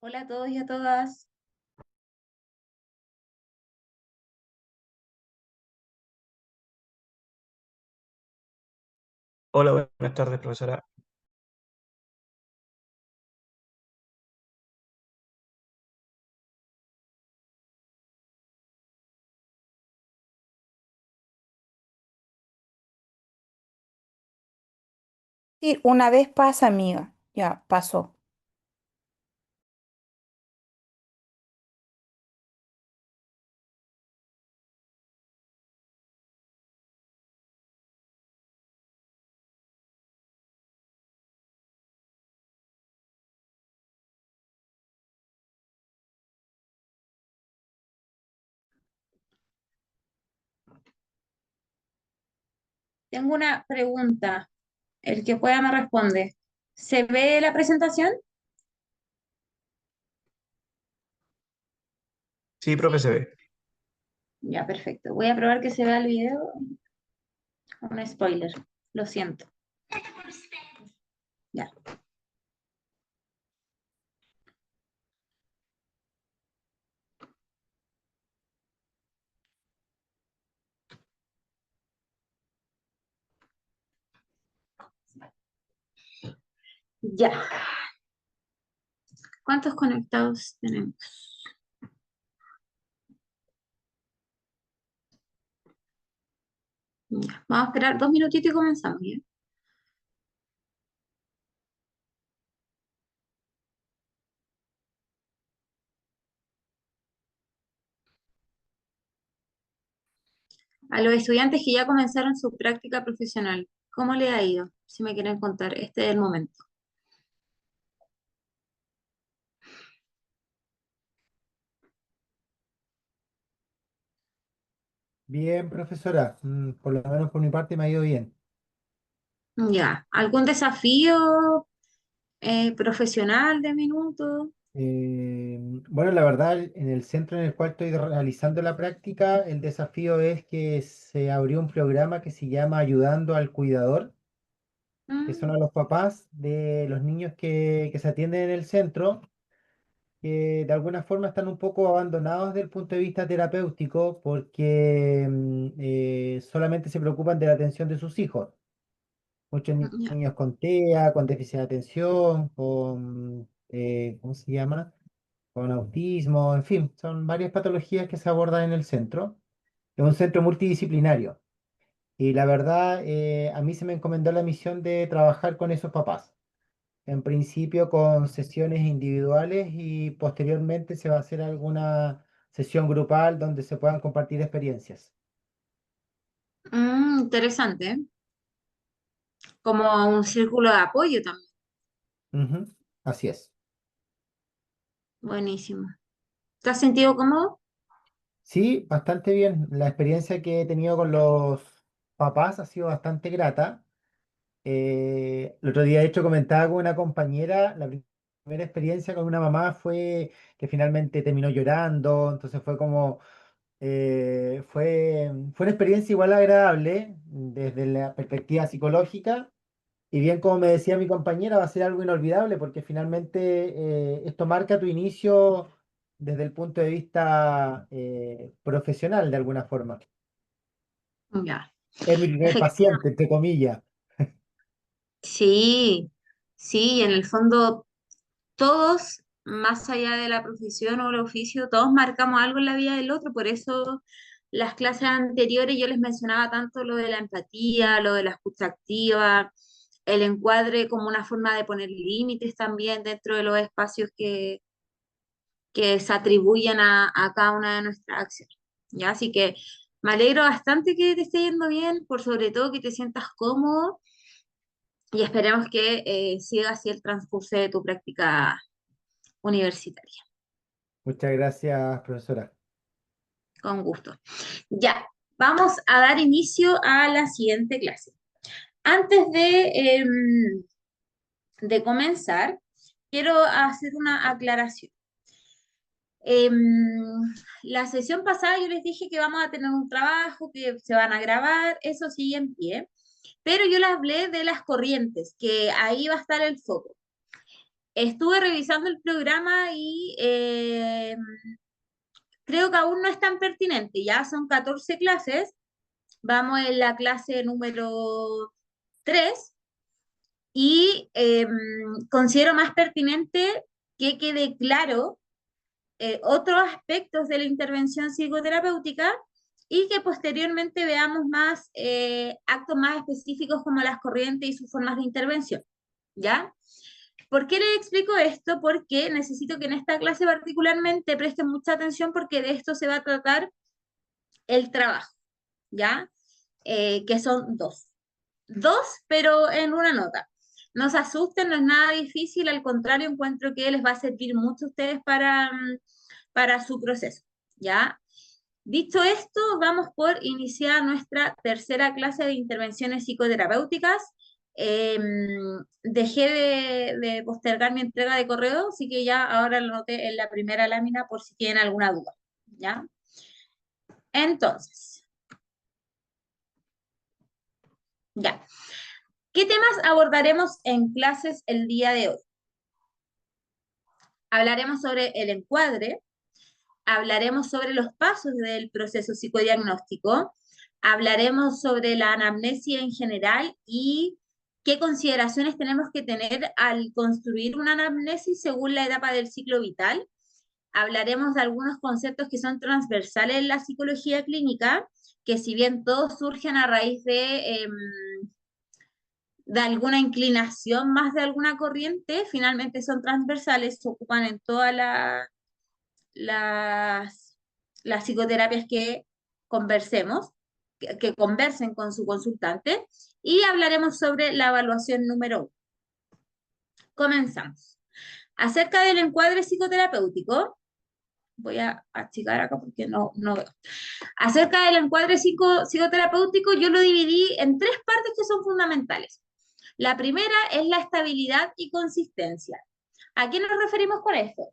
Hola a todos y a todas. Hola, buenas tardes, profesora. Sí, una vez pasa, amiga. Ya, pasó. Tengo una pregunta. El que pueda me responde. ¿Se ve la presentación? Sí, profe, se ve. Ya, perfecto. Voy a probar que se vea el video. Un spoiler. Lo siento. Ya. Ya. ¿Cuántos conectados tenemos? Ya. Vamos a esperar 2 minutitos y comenzamos, ¿ya? A los estudiantes que ya comenzaron su práctica profesional, ¿cómo le ha ido? Si me quieren contar, este es el momento. Bien, profesora. Por lo menos por mi parte me ha ido bien. Ya. ¿Algún desafío profesional de minuto? Eh, bueno, la verdad, en el centro en el cual estoy realizando la práctica, el desafío es que se abrió un programa que se llama Ayudando al Cuidador, que son Mm, a los papás de los niños que se atienden en el centro, que de alguna forma están un poco abandonados desde el punto de vista terapéutico porque solamente se preocupan de la atención de sus hijos. Muchos ya. niños con TEA, con déficit de atención, con, ¿cómo se llama? Con autismo, en fin, son varias patologías que se abordan en el centro. Es un centro multidisciplinario. Y la verdad, a mí se me encomendó la misión de trabajar con esos papás. En principio con sesiones individuales y posteriormente se va a hacer alguna sesión grupal donde se puedan compartir experiencias. Interesante. Como un círculo de apoyo también. Ujú, así es. Buenísimo. ¿Te has sentido cómodo? Sí, bastante bien. La experiencia que he tenido con los papás ha sido bastante grata. El otro día, de hecho, comentaba con una compañera, la primera experiencia con una mamá fue que finalmente terminó llorando, entonces fue como, fue una experiencia igual agradable desde la perspectiva psicológica, y bien como me decía mi compañera, va a ser algo inolvidable porque finalmente esto marca tu inicio desde el punto de vista profesional de alguna forma. Ya, Es mi primer paciente, efectivamente. entre comillas. Sí, sí, en el fondo todos, más allá de la profesión o el oficio, todos marcamos algo en la vida del otro. Por eso las clases anteriores yo les mencionaba tanto lo de la empatía, lo de la escucha activa, el encuadre como una forma de poner límites también dentro de los espacios que se atribuyen a cada una de nuestras acciones. ¿Ya? Así que me alegro bastante que te esté yendo bien, por sobre todo que te sientas cómodo y esperemos que siga así el transcurso de tu práctica universitaria. Muchas gracias, profesora. Con gusto. Ya, vamos a dar inicio a la siguiente clase. Antes de comenzar, quiero hacer una aclaración. Em, la sesión pasada yo les dije que vamos a tener un trabajo, que se van a grabar, eso sigue en pie, pero yo les hablé de las corrientes, que ahí va a estar el foco. Estuve revisando el programa y creo que aún no es tan pertinente, ya son 14 clases, vamos en la clase número 3 y considero más pertinente que quede claro otros aspectos de la intervención psicoterapéutica y que posteriormente veamos más actos más específicos como las corrientes y sus formas de intervención, ¿ya? ¿Por qué les explico esto? Porque necesito que en esta clase particularmente presten mucha atención porque de esto se va a tratar el trabajo, ¿ya? Que son dos. Dos, pero en una nota. No se asusten, no es nada difícil, al contrario, encuentro que les va a servir mucho a ustedes para su proceso, ¿ya? Dicho esto, vamos por iniciar nuestra tercera clase de intervenciones psicoterapéuticas. Dejé de postergar mi entrega de correo, así que ya ahora lo noté en la primera lámina por si tienen alguna duda, ¿ya? Entonces, ya. ¿Qué temas abordaremos en clases el día de hoy? Hablaremos sobre el encuadre, hablaremos sobre los pasos del proceso psicodiagnóstico, hablaremos sobre la anamnesia en general y qué consideraciones tenemos que tener al construir una anamnesis según la etapa del ciclo vital. Hablaremos de algunos conceptos que son transversales en la psicología clínica, que si bien todos surgen a raíz de alguna inclinación más de alguna corriente, finalmente son transversales, se ocupan en todas las psicoterapias que conversemos, que conversen con su consultante, y hablaremos sobre la evaluación número 1. Comenzamos. Acerca del encuadre psicoterapéutico, voy a achicar acá porque no veo. Acerca del encuadre psicoterapéutico, yo lo dividí en 3 partes que son fundamentales. La primera es la estabilidad y consistencia. ¿A qué nos referimos con esto?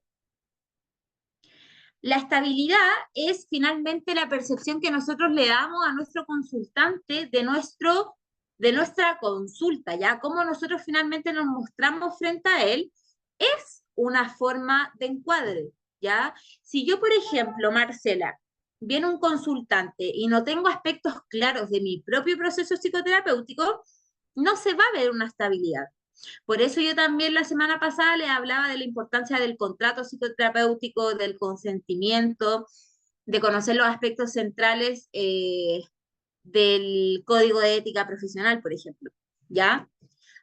La estabilidad es finalmente la percepción que nosotros le damos a nuestro consultante de nuestra consulta, ¿ya? Cómo nosotros finalmente nos mostramos frente a él es una forma de encuadre, ¿ya? Si yo, por ejemplo, Marcela, viene un consultante y no tengo aspectos claros de mi propio proceso psicoterapéutico, no se va a ver una estabilidad. Por eso yo también la semana pasada les hablaba de la importancia del contrato psicoterapéutico, del consentimiento, de conocer los aspectos centrales del código de ética profesional, por ejemplo. ¿Ya?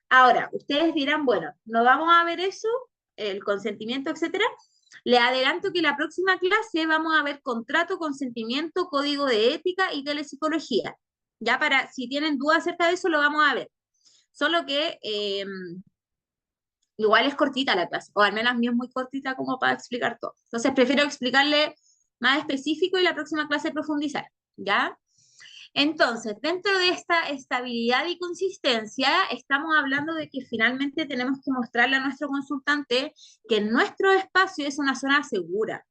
Ahora, ustedes dirán, bueno, no vamos a ver eso, el consentimiento, etcétera. Les adelanto que la próxima clase vamos a ver contrato, consentimiento, código de ética y telepsicología. Ya para, si tienen dudas acerca de eso, lo vamos a ver. Solo que igual es cortita la clase, o al menos a mí es muy cortita como para explicar todo. Entonces prefiero explicarle más específico y la próxima clase profundizar, ¿ya? Entonces, dentro de esta estabilidad y consistencia, estamos hablando de que finalmente tenemos que mostrarle a nuestro consultante que nuestro espacio es una zona segura.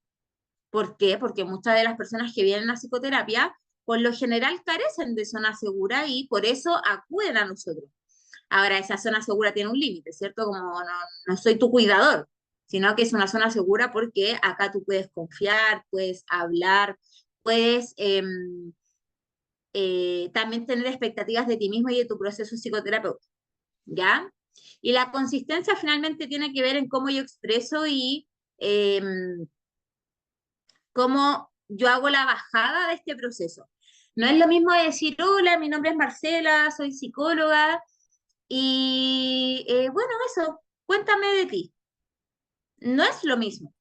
¿Por qué? Porque muchas de las personas que vienen a psicoterapia, por lo general carecen de zona segura y por eso acuden a nosotros. Ahora, esa zona segura tiene un límite, ¿cierto? Como no soy tu cuidador, sino que es una zona segura porque acá tú puedes confiar, puedes hablar, puedes también tener expectativas de ti mismo y de tu proceso psicoterapéutico, ¿ya? Y la consistencia finalmente tiene que ver en cómo yo expreso y cómo yo hago la bajada de este proceso. No es lo mismo decir, hola, mi nombre es Marcela, soy psicóloga, y bueno, eso, cuéntame de ti. No es lo mismo,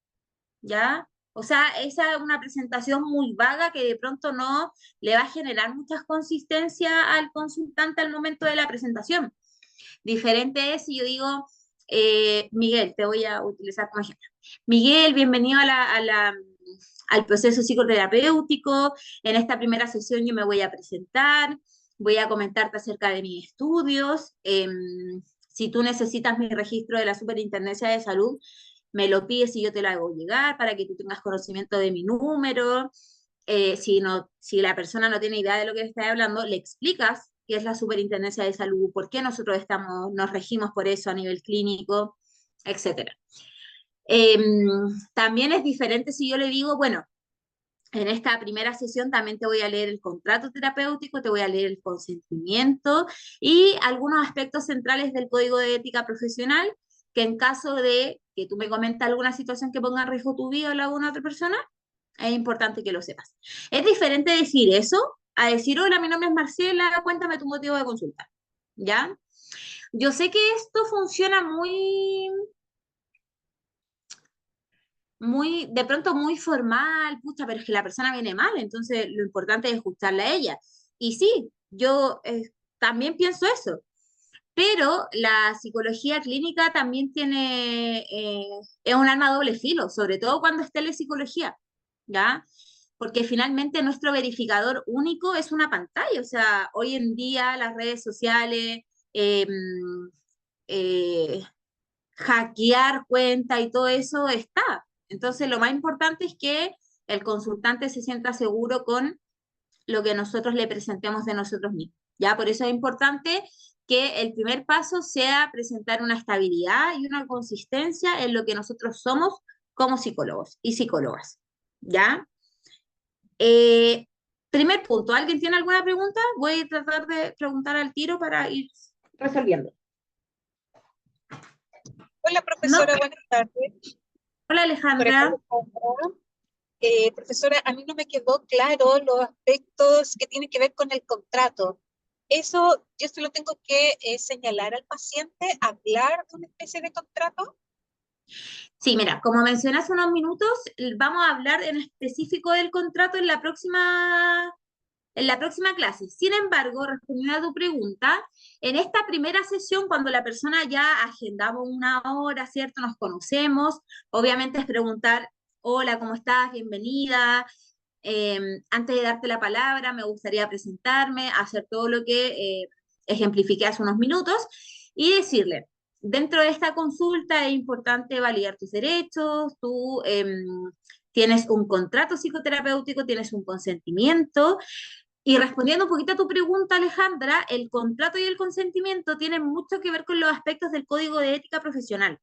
¿ya? O sea, esa es una presentación muy vaga que de pronto no le va a generar mucha consistencia al consultante al momento de la presentación. Diferente es si yo digo, Miguel, te voy a utilizar como ejemplo. Miguel, bienvenido al proceso psicoterapéutico. En esta primera sesión yo me voy a presentar, voy a comentarte acerca de mis estudios. Si tú necesitas mi registro de la Superintendencia de Salud, me lo pides y yo te lo hago llegar para que tú tengas conocimiento de mi número. Si la persona no tiene idea de lo que está hablando, le explicas qué es la Superintendencia de Salud, por qué nosotros nos regimos por eso a nivel clínico, etcétera. También es diferente si yo le digo, bueno, en esta primera sesión también te voy a leer el contrato terapéutico, te voy a leer el consentimiento y algunos aspectos centrales del código de ética profesional, que en caso de que tú me comentes alguna situación que ponga en riesgo tu vida o la de una otra persona, es importante que lo sepas. Es diferente decir eso a decir, hola, mi nombre es Marcela, cuéntame tu motivo de consulta, ¿ya? Yo sé que esto funciona de pronto muy formal, pucha, pero es que la persona viene mal, entonces lo importante es escucharla a ella. Y sí, yo también pienso eso, pero la psicología clínica también es un arma a doble filo, sobre todo cuando está en la psicología, ¿ya? Porque finalmente nuestro verificador único es una pantalla, o sea, hoy en día las redes sociales, eh, eh, hackear cuenta y todo eso está. Entonces, lo más importante es que el consultante se sienta seguro con lo que nosotros le presentemos de nosotros mismos. ¿Ya? Por eso es importante que el primer paso sea presentar una estabilidad y una consistencia en lo que nosotros somos como psicólogos y psicólogas. ¿Ya? Eh, Primer punto, ¿alguien tiene alguna pregunta? Voy a tratar de preguntar al tiro para ir resolviendo. Hola, ¿No? profesora, buenas tardes. Hola Por acá, Alejandra. Alejandra. Profesora, a mí no me quedó claro los aspectos que tienen que ver con el contrato. Eso yo se lo tengo que señalar al paciente, hablar de una especie de contrato. Sí, mira, como mencioné hace unos minutos, vamos a hablar en específico del contrato en la próxima clase. Sin embargo, respondiendo a tu pregunta, en esta primera sesión, cuando la persona ya agendamos una hora, ¿cierto? Nos conocemos, obviamente es preguntar, hola, ¿cómo estás? Bienvenida. Antes de darte la palabra, me gustaría presentarme, hacer todo lo que ejemplifiqué hace unos minutos y decirle, dentro de esta consulta es importante validar tus derechos, tú tienes un contrato psicoterapéutico, tienes un consentimiento. Y respondiendo un poquito a tu pregunta, Alejandra, el contrato y el consentimiento tienen mucho que ver con los aspectos del código de ética profesional,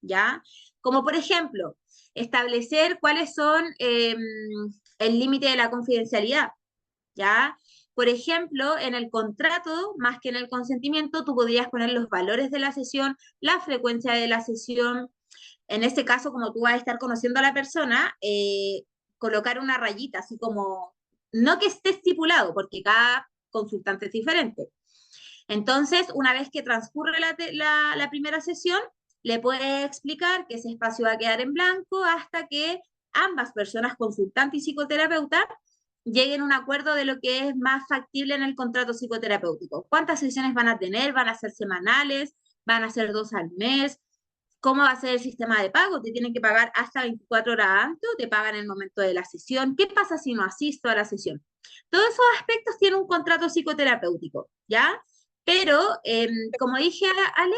¿ya? Como por ejemplo, establecer cuáles son el límite de la confidencialidad, ¿ya? Por ejemplo, en el contrato, más que en el consentimiento, tú podrías poner los valores de la sesión, la frecuencia de la sesión. En este caso, como tú vas a estar conociendo a la persona, colocar una rayita, así como, no que esté estipulado, porque cada consultante es diferente. Entonces, una vez que transcurre la primera sesión, le puedes explicar que ese espacio va a quedar en blanco hasta que ambas personas, consultante y psicoterapeuta, lleguen a un acuerdo de lo que es más factible en el contrato psicoterapéutico. ¿Cuántas sesiones van a tener? ¿Van a ser semanales? ¿Van a ser 2 al mes? ¿Cómo va a ser el sistema de pago? ¿Te tienen que pagar hasta 24 horas antes o te pagan en el momento de la sesión? ¿Qué pasa si no asisto a la sesión? Todos esos aspectos tienen un contrato psicoterapéutico, ¿ya? Pero, como dije, Ale,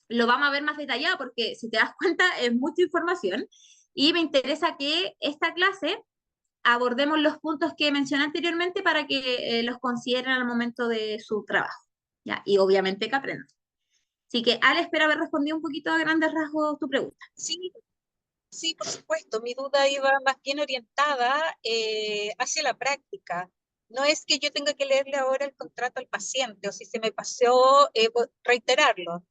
lo vamos a ver más detallado porque si te das cuenta es mucha información y me interesa que esta clase abordemos los puntos que mencioné anteriormente para que los consideren al momento de su trabajo, ¿ya? Y obviamente que aprendan. Así que, Ale, espero haber respondido un poquito a grandes rasgos tu pregunta. Sí, sí, por supuesto. Mi duda iba más bien orientada hacia la práctica. No es que yo tenga que leerle ahora el contrato al paciente o si se me pasó, reiterarlo.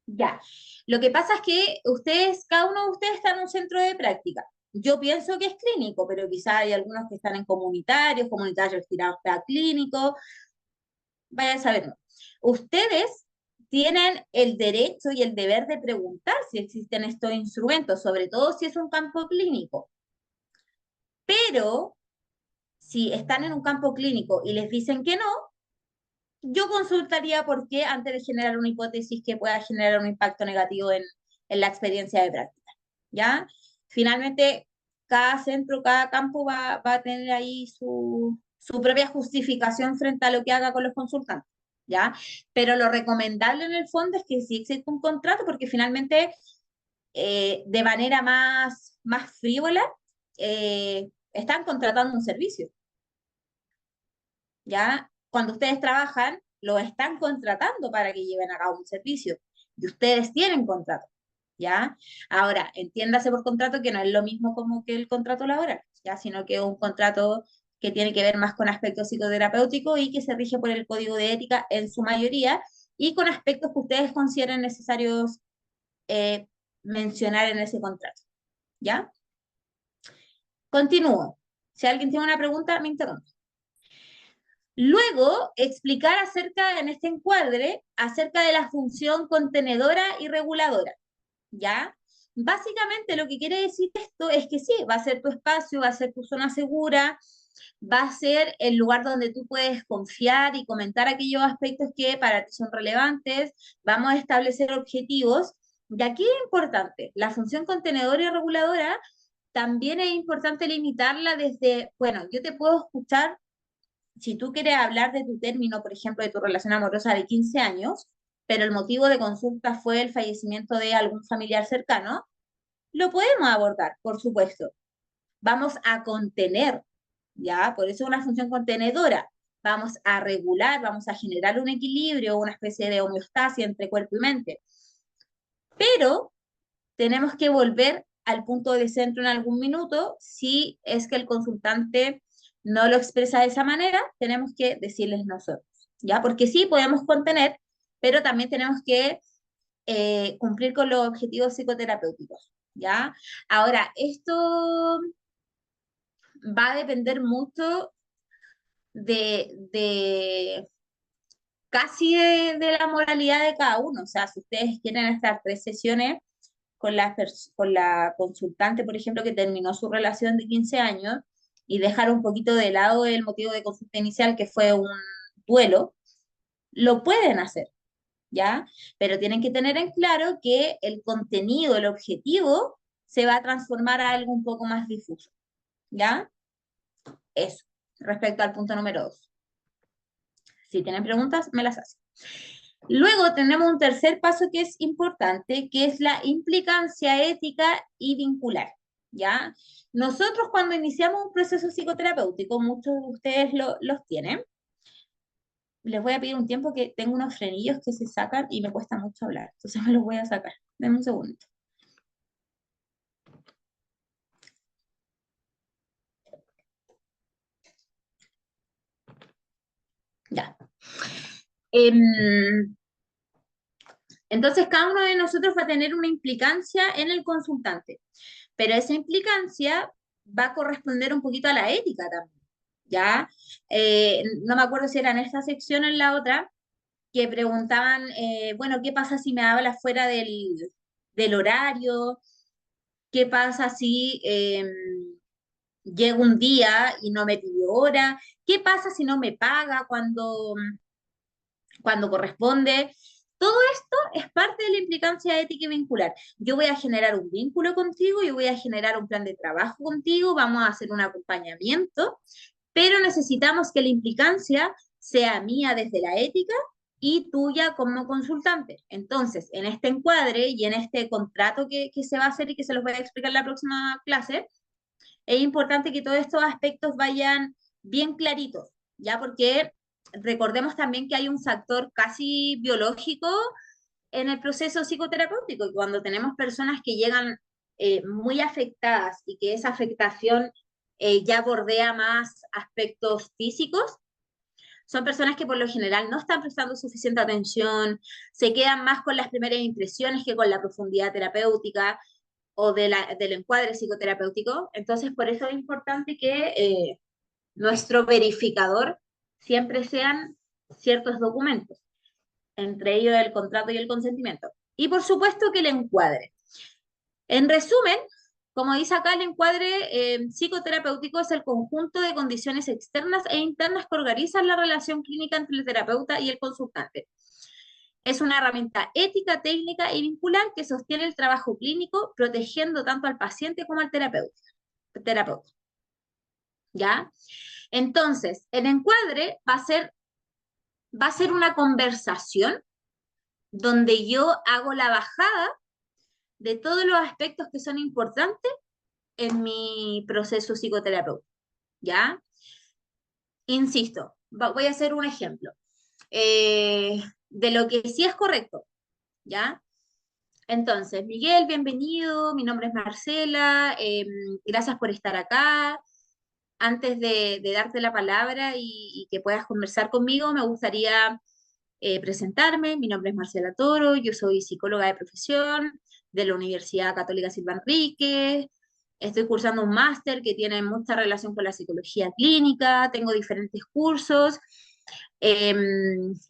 Ya. Lo que pasa es que ustedes, cada uno de ustedes está en un centro de práctica. Yo pienso que es clínico, pero quizá hay algunos que están en comunitarios tirados para clínicos, vaya a saber. Ustedes tienen el derecho y el deber de preguntar si existen estos instrumentos, sobre todo si es un campo clínico. Pero si están en un campo clínico y les dicen que no, yo consultaría por qué antes de generar una hipótesis que pueda generar un impacto negativo en la experiencia de práctica, ¿ya? Finalmente, cada centro, cada campo va a tener ahí su propia justificación frente a lo que haga con los consultantes, ¿ya? Pero lo recomendable en el fondo es que sí existe un contrato porque finalmente, de manera más frívola, están contratando un servicio, ¿ya? Cuando ustedes trabajan, los están contratando para que lleven a cabo un servicio y ustedes tienen contrato. ¿ya? Ahora, entiéndase por contrato que no es lo mismo como que el contrato laboral, ¿ya? Sino que es un contrato que tiene que ver más con aspectos psicoterapéuticos y que se rige por el código de ética en su mayoría y con aspectos que ustedes consideren necesarios eh, mencionar en ese contrato, ¿ya? Continúo. Si alguien tiene una pregunta, me interrumpe. Luego, explicar acerca, en este encuadre, acerca de la función contenedora y reguladora, ¿ya? Básicamente lo que quiere decir esto es que sí, va a ser tu espacio, va a ser tu zona segura, va a ser el lugar donde tú puedes confiar y comentar aquellos aspectos que para ti son relevantes, vamos a establecer objetivos. Y aquí es importante, la función contenedora y reguladora también es importante limitarla desde, bueno, yo te puedo escuchar si tú quieres hablar de tu término, por ejemplo, de tu relación amorosa de 15 años, pero el motivo de consulta fue el fallecimiento de algún familiar cercano, lo podemos abordar, por supuesto. Vamos a contener, ¿ya? Por eso es una función contenedora. Vamos a regular, vamos a generar un equilibrio, una especie de homeostasis entre cuerpo y mente. Pero tenemos que volver al punto de centro en algún minuto. Si es que el consultante no lo expresa de esa manera, tenemos que decirles nosotros, ¿ya? Porque sí podemos contener, pero también tenemos que cumplir con los objetivos psicoterapéuticos, ¿ya? Ahora, esto va a depender mucho de casi de la moralidad de cada uno. O sea, si ustedes quieren estas 3 sesiones con la consultante, por ejemplo, que terminó su relación de 15 años y dejar un poquito de lado el motivo de consulta inicial, que fue un duelo, lo pueden hacer, ¿ya? Pero tienen que tener en claro que el contenido, el objetivo, se va a transformar a algo un poco más difuso, ¿ya? Eso, respecto al punto número 2. Si tienen preguntas, me las hacen. Luego tenemos un tercer paso que es importante, que es la implicancia ética y vincular, ¿ya? Nosotros cuando iniciamos un proceso psicoterapéutico, muchos de ustedes los tienen, les voy a pedir un tiempo que tengo unos frenillos que se sacan y me cuesta mucho hablar, entonces me los voy a sacar. Denme un segundo. Ya. Entonces, cada uno de nosotros va a tener una implicancia en el consultante, pero esa implicancia va a corresponder un poquito a la ética también, ¿ya? No me acuerdo si era en esta sección o en la otra, que preguntaban, bueno, ¿qué pasa si me habla fuera del horario? ¿Qué pasa si llego un día y no me pidió hora? ¿Qué pasa si no me paga cuando corresponde? Todo esto es parte de la implicancia ética y vincular. Yo voy a generar un vínculo contigo, yo voy a generar un plan de trabajo contigo, vamos a hacer un acompañamiento, pero necesitamos que la implicancia sea mía desde la ética y tuya como consultante. Entonces, en este encuadre y en este contrato que se va a hacer y que se los voy a explicar en la próxima clase, es importante que todos estos aspectos vayan bien claritos, ¿ya? Porque recordemos también que hay un factor casi biológico en el proceso psicoterapéutico, y cuando tenemos personas que llegan muy afectadas y que esa afectación ya bordea más aspectos físicos, son personas que por lo general no están prestando suficiente atención, se quedan más con las primeras impresiones que con la profundidad terapéutica o del encuadre psicoterapéutico. Entonces, por eso es importante que nuestro verificador siempre sean ciertos documentos, entre ellos el contrato y el consentimiento. Y por supuesto que el encuadre. En resumen, como dice acá, el encuadre psicoterapéutico es el conjunto de condiciones externas e internas que organizan la relación clínica entre el terapeuta y el consultante. Es una herramienta ética, técnica y vincular que sostiene el trabajo clínico, protegiendo tanto al paciente como al terapeuta. ¿Ya? Entonces, el encuadre va a ser una conversación donde yo hago la bajada de todos los aspectos que son importantes en mi proceso psicoterapéutico, ¿ya? Insisto, voy a hacer un ejemplo de lo que sí es correcto, ¿ya? Entonces, Miguel, bienvenido, mi nombre es Marcela, gracias por estar acá. Antes de darte la palabra y que puedas conversar conmigo, me gustaría presentarme. Mi nombre es Marcela Toro, yo soy psicóloga de profesión de la Universidad Católica Silva Enríquez. Estoy cursando un máster que tiene mucha relación con la psicología clínica, tengo diferentes cursos.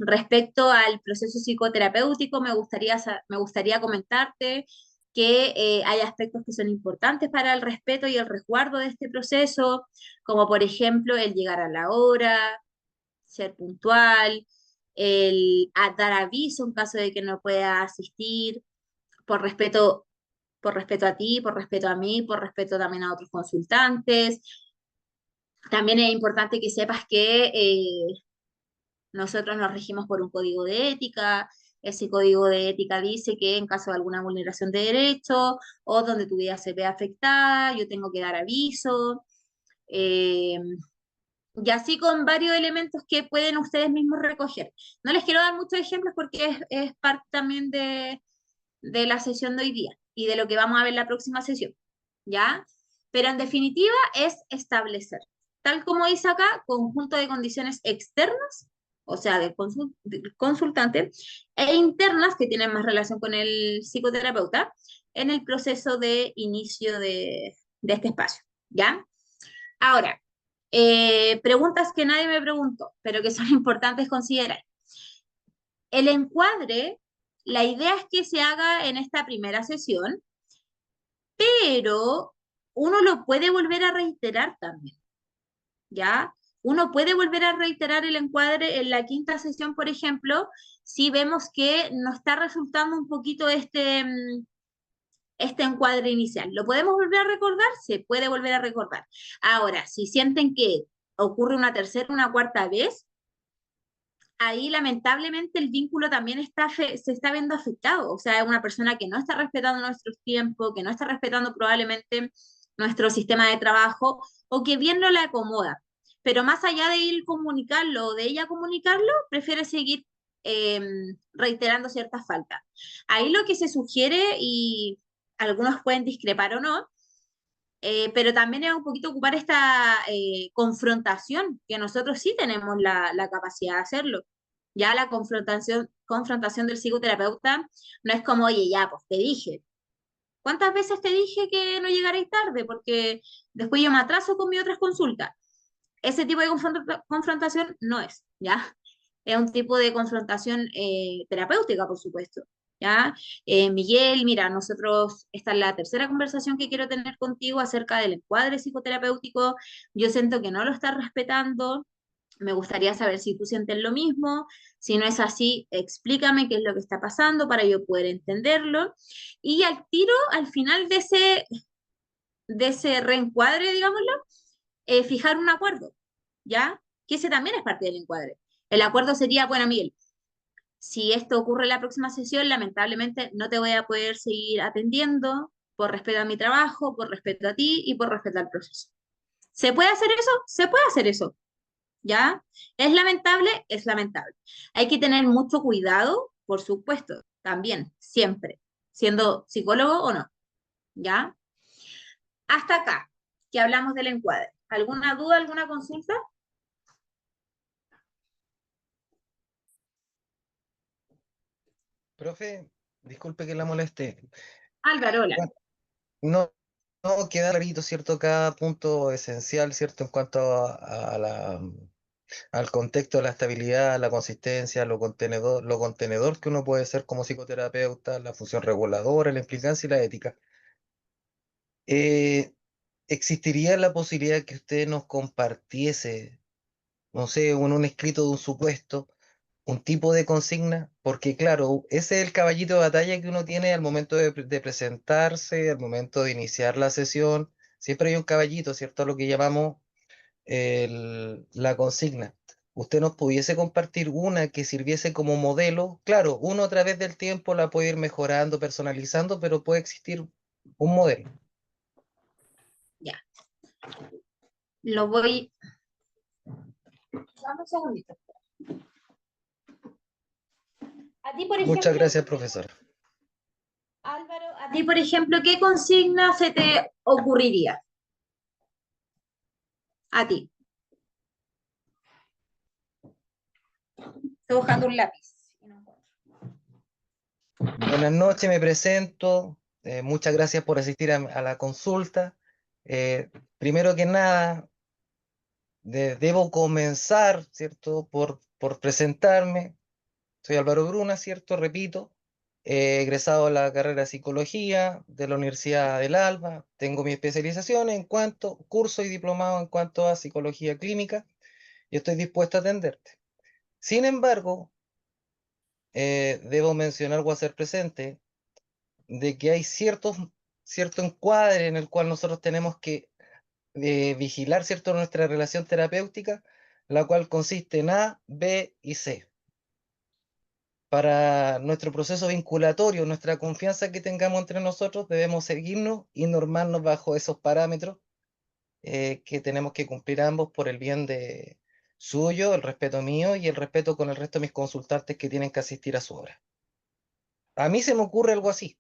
Respecto al proceso psicoterapéutico, me gustaría comentarte que hay aspectos que son importantes para el respeto y el resguardo de este proceso, como por ejemplo el llegar a la hora, ser puntual, dar aviso en caso de que no pueda asistir, por respeto, por respeto a ti, por respeto a mí, por respeto también a otros consultantes. También es importante que sepas que nosotros nos regimos por un código de ética. Ese código de ética dice que en caso de alguna vulneración de derechos o donde tu vida se ve afectada, yo tengo que dar aviso. Eh, y así con varios elementos que pueden ustedes mismos recoger. No les quiero dar muchos ejemplos porque es parte también de la sesión de hoy día y de lo que vamos a ver en la próxima sesión, ¿ya? Pero en definitiva es establecer, tal como dice acá, conjunto de condiciones externas, o sea, del consultante, e internas que tienen más relación con el psicoterapeuta en el proceso de inicio de este espacio, ¿ya? Ahora, preguntas que nadie me preguntó, pero que son importantes considerar. El encuadre, la idea es que se haga en esta primera sesión, pero uno lo puede volver a reiterar también, ¿ya? Uno puede volver a reiterar el encuadre en la quinta sesión, por ejemplo, si vemos que nos está resultando un poquito este encuadre inicial. ¿Lo podemos volver a recordar? Se puede volver a recordar. Ahora, si sienten que ocurre una tercera, una cuarta vez, ahí lamentablemente el vínculo también se está viendo afectado. O sea, es una persona que no está respetando nuestros tiempos, que no está respetando probablemente nuestro sistema de trabajo o que bien no le acomoda. Pero más allá de ir comunicarlo o de ella comunicarlo, prefiere seguir eh, reiterando ciertas faltas. Ahí lo que se sugiere, y algunos pueden discrepar o no, pero también es un poquito ocupar esta confrontación, que nosotros sí tenemos la capacidad de hacerlo. Ya la confrontación del psicoterapeuta no es como, oye, ya, pues te dije. ¿Cuántas veces te dije que no llegaréis tarde? Porque después yo me atraso con mis otras consultas. Ese tipo de confrontación no es, ¿ya? Es un tipo de confrontación terapéutica, por supuesto, ¿ya? Miguel, mira, esta es la tercera conversación que quiero tener contigo acerca del encuadre psicoterapéutico. Yo siento que no lo estás respetando. Me gustaría saber si tú sientes lo mismo. Si no es así, explícame qué es lo que está pasando para yo poder entenderlo. Y al tiro, al final de ese reencuadre, digámoslo, fijar un acuerdo, ¿ya? Que ese también es parte del encuadre. El acuerdo sería, bueno, Miguel, si esto ocurre en la próxima sesión, lamentablemente no te voy a poder seguir atendiendo por respeto a mi trabajo, por respeto a ti y por respeto al proceso. ¿Se puede hacer eso? Se puede hacer eso, ¿ya? ¿Es lamentable? Es lamentable. Hay que tener mucho cuidado, por supuesto, también, siempre, siendo psicólogo o no, ¿ya? Hasta acá, que hablamos del encuadre. ¿Alguna duda, alguna consulta? Profe, disculpe que la moleste. Álvaro, hola. Bueno, no, no queda clarito, ¿cierto? Cada punto esencial, ¿cierto? En cuanto al contexto de la estabilidad, la consistencia, lo contenedor que uno puede ser como psicoterapeuta, la función reguladora, la implicancia y la ética. Eh, ¿Existiría la posibilidad que usted nos compartiese, no sé, en un escrito de un supuesto, un tipo de consigna? Porque claro, ese es el caballito de batalla que uno tiene al momento de presentarse, al momento de iniciar la sesión. Siempre hay un caballito, ¿cierto? Lo que llamamos la consigna. ¿Usted nos pudiese compartir una que sirviese como modelo? Claro, uno a través del tiempo la puede ir mejorando, personalizando, pero puede existir un modelo. Ya. Lo voy. Dame un segundito. A ti, por Muchas ejemplo, gracias, profesor. a A ti, por ejemplo, ¿qué consigna se te ocurriría? A ti. Estoy buscando un lápiz. Buenas noches, me presento. Muchas gracias por asistir a la consulta. Primero que nada, debo comenzar, ¿cierto? Por presentarme. Soy Álvaro Bruna, ¿cierto? Repito, egresado de la carrera de Psicología de la Universidad del Alba. Tengo mi especialización en cuanto, curso y diplomado en cuanto a Psicología Clínica y estoy dispuesto a atenderte. Sin embargo, debo mencionar o hacer presente de que hay cierto encuadre en el cual nosotros tenemos que vigilar, ¿cierto?, nuestra relación terapéutica, la cual consiste en A, B y C. Para nuestro proceso vinculatorio, nuestra confianza que tengamos entre nosotros, debemos seguirnos y normarnos bajo esos parámetros que tenemos que cumplir ambos por el bien de suyo, el respeto mío y el respeto con el resto de mis consultantes que tienen que asistir a su hora. A mí se me ocurre algo así.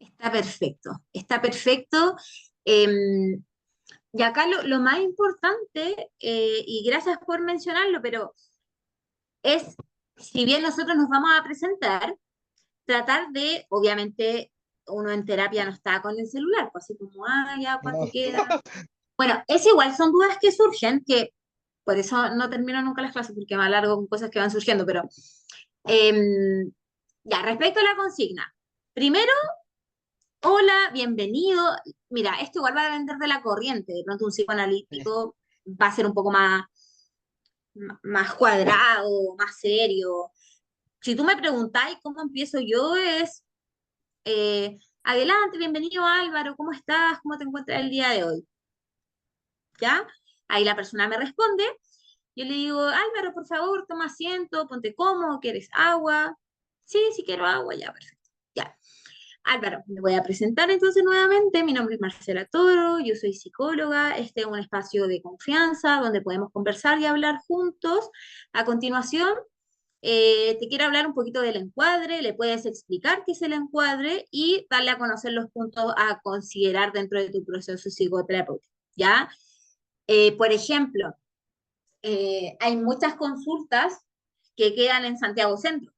Está perfecto, está perfecto. Y acá lo más importante, y gracias por mencionarlo, pero es, si bien nosotros nos vamos a presentar, tratar de, obviamente, uno en terapia no está con el celular, pues así como, ya, ¿cuánto No. queda? Bueno, es igual, son dudas que surgen, que por eso no termino nunca las clases, porque me alargo con cosas que van surgiendo, pero ya, respecto a la consigna. Primero, hola, bienvenido. Mira, esto igual va a depender de la corriente. De pronto un psicoanalítico va a ser un poco más cuadrado, más serio. Si tú me preguntáis cómo empiezo yo es, adelante, bienvenido Álvaro, ¿cómo estás? ¿Cómo te encuentras el día de hoy? ¿Ya? Ahí la persona me responde. Yo le digo, Álvaro, por favor, toma asiento, ponte cómodo, ¿quieres agua? Sí, sí quiero agua, ya, perfecto. Ya. Álvaro, me voy a presentar entonces nuevamente. Mi nombre es Marcela Toro, yo soy psicóloga. Este es un espacio de confianza donde podemos conversar y hablar juntos. A continuación, te quiero hablar un poquito del encuadre, le puedes explicar qué es el encuadre y darle a conocer los puntos a considerar dentro de tu proceso psicoterapéutico, ¿ya? Por ejemplo, hay muchas consultas que quedan en Santiago Centro,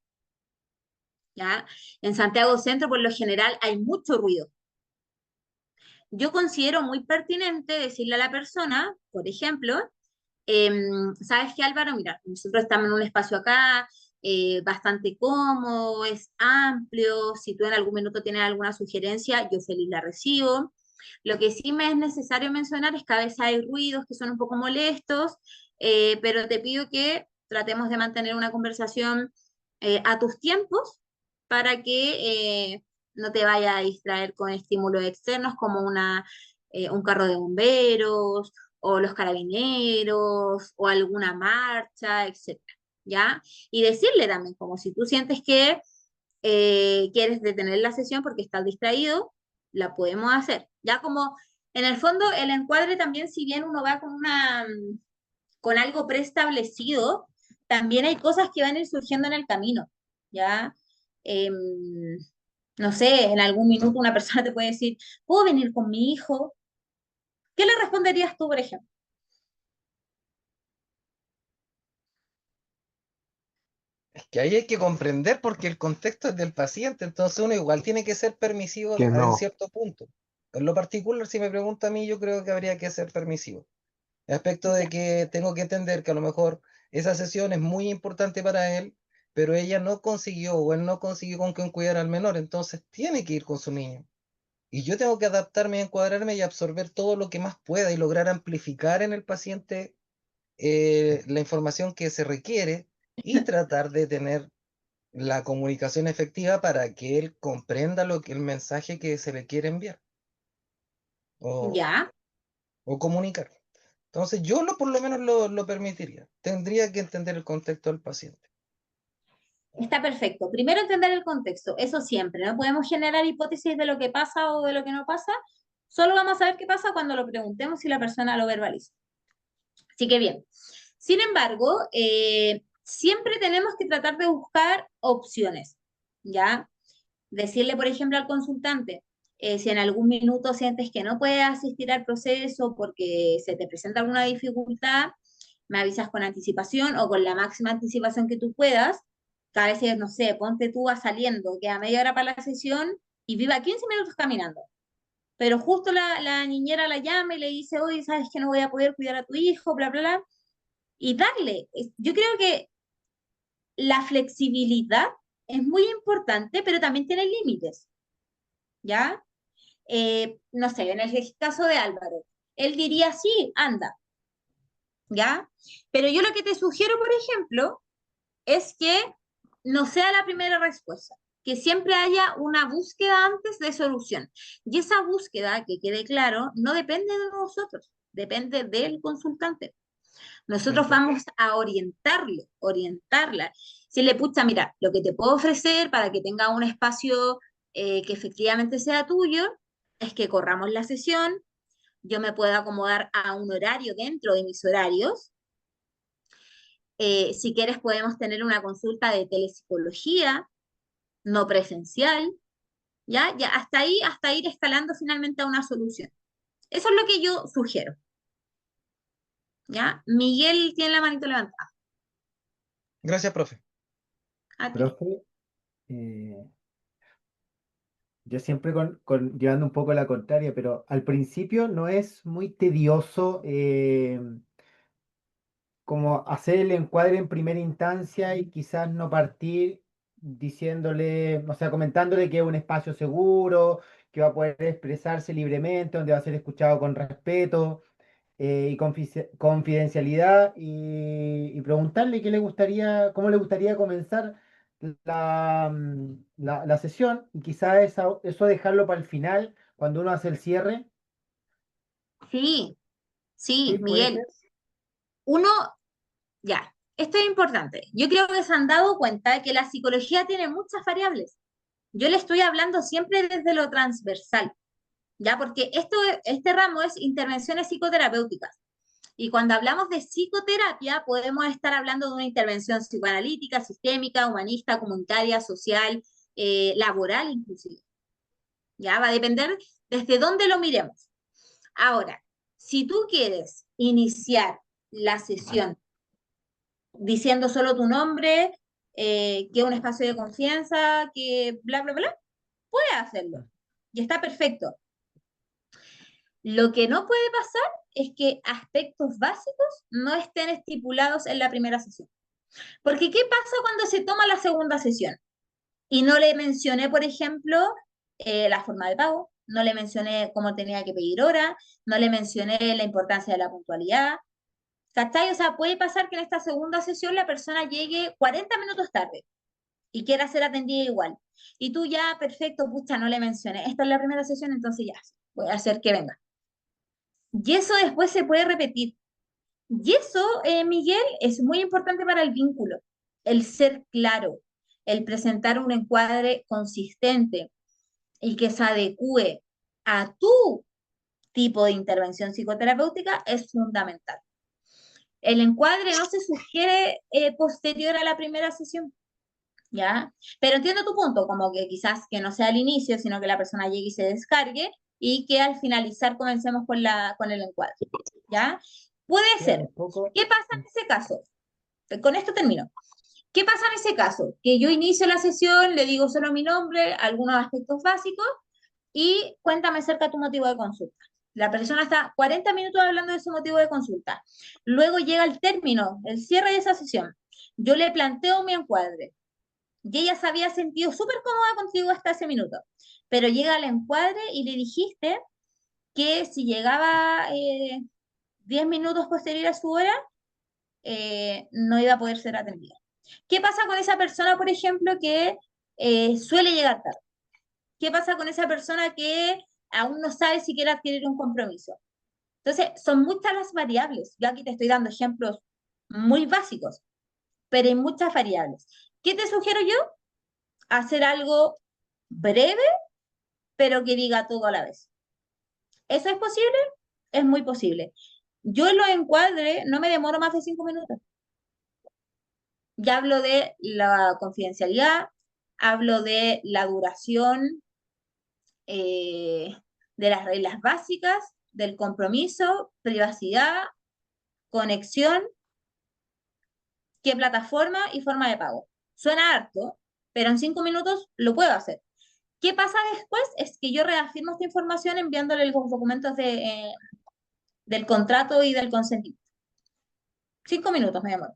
¿ya? En Santiago Centro, por lo general, hay mucho ruido. Yo considero muy pertinente decirle a la persona, por ejemplo, ¿sabes qué, Álvaro? Mira, nosotros estamos en un espacio acá bastante cómodo, es amplio, si tú en algún minuto tienes alguna sugerencia, yo feliz la recibo. Lo que sí me es necesario mencionar es que a veces hay ruidos que son un poco molestos, pero te pido que tratemos de mantener una conversación a tus tiempos para que no te vaya a distraer con estímulos externos como un carro de bomberos o los carabineros o alguna marcha, etcétera, ¿ya? Y decirle también, como si tú sientes que quieres detener la sesión porque estás distraído, la podemos hacer. Ya como en el fondo el encuadre también, si bien uno va con algo preestablecido, también hay cosas que van a ir surgiendo en el camino, ¿ya? Em, no sé, en algún minuto una persona te puede decir, ¿puedo venir con mi hijo? ¿Qué le responderías tú, por ejemplo? Es que ahí hay que comprender porque el contexto es del paciente, entonces uno igual tiene que ser permisivo Que en no. cierto punto. En lo particular, si me pregunta a mí, yo creo que habría que ser permisivo. El aspecto de Ya. que tengo que entender que a lo mejor esa sesión es muy importante para él, pero ella no consiguió o él no consiguió con quién cuidar al menor, entonces tiene que ir con su niño. Y yo tengo que adaptarme, encuadrarme y absorber todo lo que más pueda y lograr amplificar en el paciente la información que se requiere y tratar de tener la comunicación efectiva para que él comprenda el mensaje que se le quiere enviar o, Ya, o comunicar. Entonces por lo menos lo permitiría. Tendría que entender el contexto del paciente. está perfecto. Primero entender el contexto, eso siempre, no podemos generar hipótesis de lo que pasa o de lo que no pasa, solo vamos a saber qué pasa cuando lo preguntemos y la persona lo verbaliza. Así que bien. Sin embargo, siempre tenemos que tratar de buscar opciones, ¿ya? decirle, por ejemplo, al consultante, si en algún minuto sientes que no puedes asistir al proceso porque se te presenta alguna dificultad, me avisas con anticipación o con la máxima anticipación que tú puedas, que a veces, no sé, ponte tú a saliendo, queda media hora para la sesión y viva 15 minutos caminando. Pero justo la niñera la llama y le dice, oye, ¿sabes que no voy a poder cuidar a tu hijo? Bla, bla, bla. Y darle. Yo creo que la flexibilidad es muy importante, pero también tiene límites, ¿ya? No sé, en el caso de Álvaro, él diría, sí, anda, ¿ya? Pero yo lo que te sugiero, por ejemplo, es que no sea la primera respuesta, que siempre haya una búsqueda antes de solución. Y esa búsqueda, que quede claro, no depende de nosotros, depende del consultante. Nosotros Perfecto. vamos a orientarle, orientarla. Si le pucha, mira, lo que te puedo ofrecer para que tenga un espacio que efectivamente sea tuyo, es que corramos la sesión, yo me puedo acomodar a un horario dentro de mis horarios. Si quieres podemos tener una consulta de telepsicología, no presencial, ¿ya? Ya hasta ahí, hasta ir escalando finalmente a una solución. Eso es lo que yo sugiero, ¿ya? Miguel tiene la manito levantada. Gracias, profe. A ti. Profe, eh, yo siempre llevando un poco la contraria, pero al principio no es muy tedioso como hacer el encuadre en primera instancia y quizás no partir diciéndole, o sea, comentándole que es un espacio seguro, que va a poder expresarse libremente, donde va a ser escuchado con respeto y confidencialidad y preguntarle qué le gustaría, cómo le gustaría comenzar la sesión y quizás eso dejarlo para el final, cuando uno hace el cierre. Sí, ¿Sí? sí, ¿Puede Miguel. ser? Uno, ya, esto es importante. Yo creo que se han dado cuenta de que la psicología tiene muchas variables. Yo le estoy hablando siempre desde lo transversal, ¿ya? Porque este ramo es intervenciones psicoterapéuticas. Y cuando hablamos de psicoterapia, podemos estar hablando de una intervención psicoanalítica, sistémica, humanista, comunitaria, social, laboral inclusive. Ya va a depender desde dónde lo miremos. Ahora, si tú quieres iniciar la sesión diciendo solo tu nombre, que es un espacio de confianza, que bla, bla, bla, puedes hacerlo. Y está perfecto. Lo que no puede pasar es que aspectos básicos no estén estipulados en la primera sesión. Porque ¿qué pasa cuando se toma la segunda sesión? Y no le mencioné, por ejemplo, la forma de pago, no le mencioné cómo tenía que pedir hora, no le mencioné la importancia de la puntualidad. ¿Cachai? O sea, puede pasar que en esta segunda sesión la persona llegue 40 minutos tarde y quiera ser atendida igual. Y tú ya, perfecto, pucha, no le mencioné. Esta es la primera sesión, entonces ya, voy a hacer que venga. Y eso después se puede repetir. Y eso, Miguel, es muy importante para el vínculo, el ser claro, el presentar un encuadre consistente y que se adecue a tu tipo de intervención psicoterapéutica es fundamental. El encuadre no se sugiere posterior a la primera sesión, ¿ya? Pero entiendo tu punto, como que quizás que no sea al inicio, sino que la persona llegue y se descargue y que al finalizar comencemos con el encuadre, ¿ya? Puede Queda ser. un poco. ¿Qué pasa en ese caso? Con esto termino. ¿Qué pasa en ese caso? Que yo inicio la sesión, le digo solo mi nombre, algunos aspectos básicos y cuéntame acerca de tu motivo de consulta. La persona está 40 minutos hablando de su motivo de consulta. Luego llega el término, el cierre de esa sesión. Yo le planteo mi encuadre y ella se había sentido súper cómoda contigo hasta ese minuto. Pero llega al encuadre y le dijiste que si llegaba 10 minutos posterior a su hora, no iba a poder ser atendida. ¿Qué pasa con esa persona, por ejemplo, que suele llegar tarde? ¿Qué pasa con esa persona que aún no sabe si quiere adquirir un compromiso? Entonces, son muchas las variables. Yo aquí te estoy dando ejemplos muy básicos, pero hay muchas variables. ¿Qué te sugiero yo? Hacer algo breve, pero que diga todo a la vez. ¿Eso es posible? Es muy posible. Yo en los encuadres no me demoro más de 5 minutos. Ya hablo de la confidencialidad, hablo de la duración, de las reglas básicas, del compromiso, privacidad, conexión, qué plataforma y forma de pago. Suena harto, pero en 5 minutos lo puedo hacer. ¿Qué pasa después? Es que yo reafirmo esta información enviándole los documentos del contrato y del consentimiento. 5 minutos me demoro.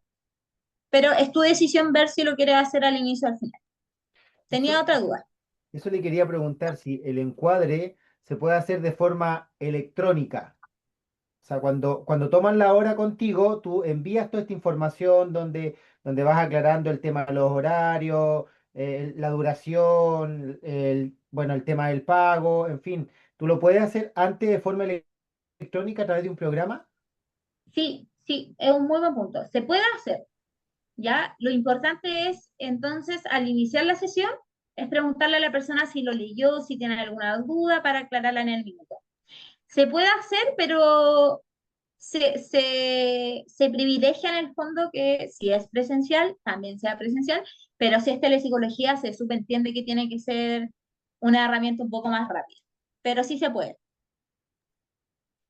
Pero es tu decisión ver si lo quieres hacer al inicio o al final. Tenía Eso, otra duda. eso le quería preguntar si el encuadre se puede hacer de forma electrónica. O sea, cuando toman la hora contigo, tú envías toda esta información donde vas aclarando el tema de los horarios, la duración, bueno, el tema del pago, en fin. ¿Tú lo puedes hacer antes de forma electrónica a través de un programa? Sí, sí, es un muy buen punto. Se puede hacer, ¿ya? Lo importante es, entonces, al iniciar la sesión, es preguntarle a la persona si lo leyó, si tiene alguna duda para aclararla en el minuto. Se puede hacer, pero se privilegia en el fondo que si es presencial, también sea presencial, pero si es telepsicología, se subentiende que tiene que ser una herramienta un poco más rápida. Pero sí se puede,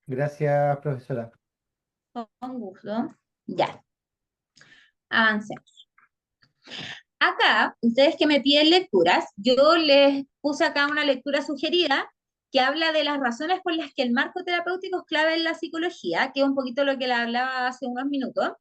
Gracias, profesora. con gusto. Ya, avancemos. Acá, ustedes que me piden lecturas, yo les puse acá una lectura sugerida que habla de las razones por las que el marco terapéutico es clave en la psicología, que es un poquito lo que le hablaba hace unos minutos.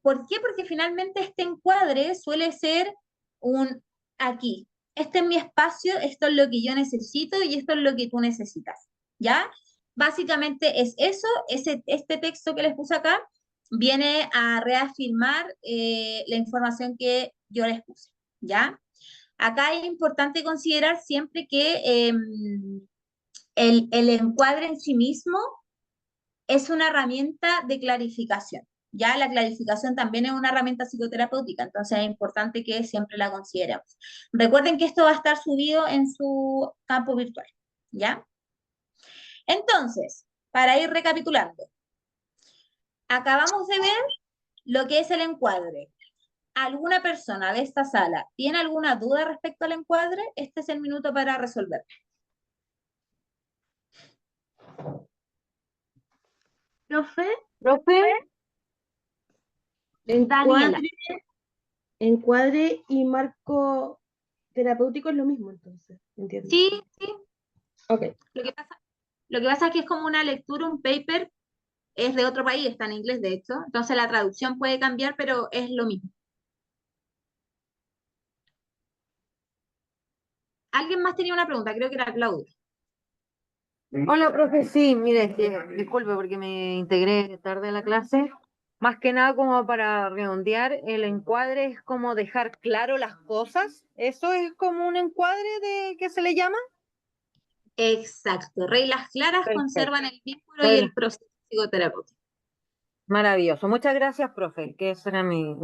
¿Por qué? Porque finalmente este encuadre suele ser un aquí. Este es mi espacio, esto es lo que yo necesito y esto es lo que tú necesitas. ¿Ya? Básicamente es eso, este texto que les puse acá viene a reafirmar la información que yo les puse. ¿Ya? Acá es importante considerar siempre que el encuadre en sí mismo es una herramienta de clarificación. Ya la clarificación también es una herramienta psicoterapéutica, entonces es importante que siempre la consideremos. Recuerden que esto va a estar subido en su campo virtual, ¿ya? Entonces, para ir recapitulando, acabamos de ver lo que es el encuadre. ¿Alguna persona de esta sala tiene alguna duda respecto al encuadre? Este es el minuto para resolver. Profe, Profe, Daniela. encuadre y marco terapéutico es lo mismo, entonces, entiendo. Sí, sí. Ok. Lo que pasa es que es como una lectura, un paper, es de otro país, está en inglés de hecho, entonces la traducción puede cambiar, pero es lo mismo. ¿Alguien más tenía una pregunta? Creo que era Claudia. hola profe, sí, mire, disculpe porque me integré tarde en la clase. Más que nada como para redondear, el encuadre es como dejar claro las cosas. ¿Eso es como un encuadre de que se le llama? Exacto, reglas claras Perfecto. conservan el vínculo y el proceso psicoterapéutico. Maravilloso. Muchas gracias, profe, que esa era mi...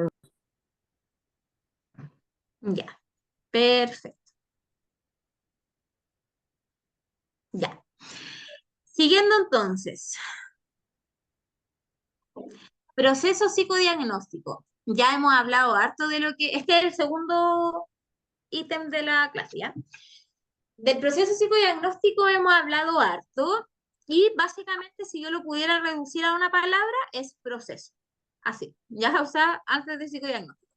Ya, perfecto. Ya. Siguiendo entonces, proceso psicodiagnóstico. Ya hemos hablado harto de lo que, este es el segundo ítem de la clase, ¿ya? Del proceso psicodiagnóstico hemos hablado harto y básicamente si yo lo pudiera reducir a una palabra es proceso. Así, ya, o sea, antes de psicodiagnóstico.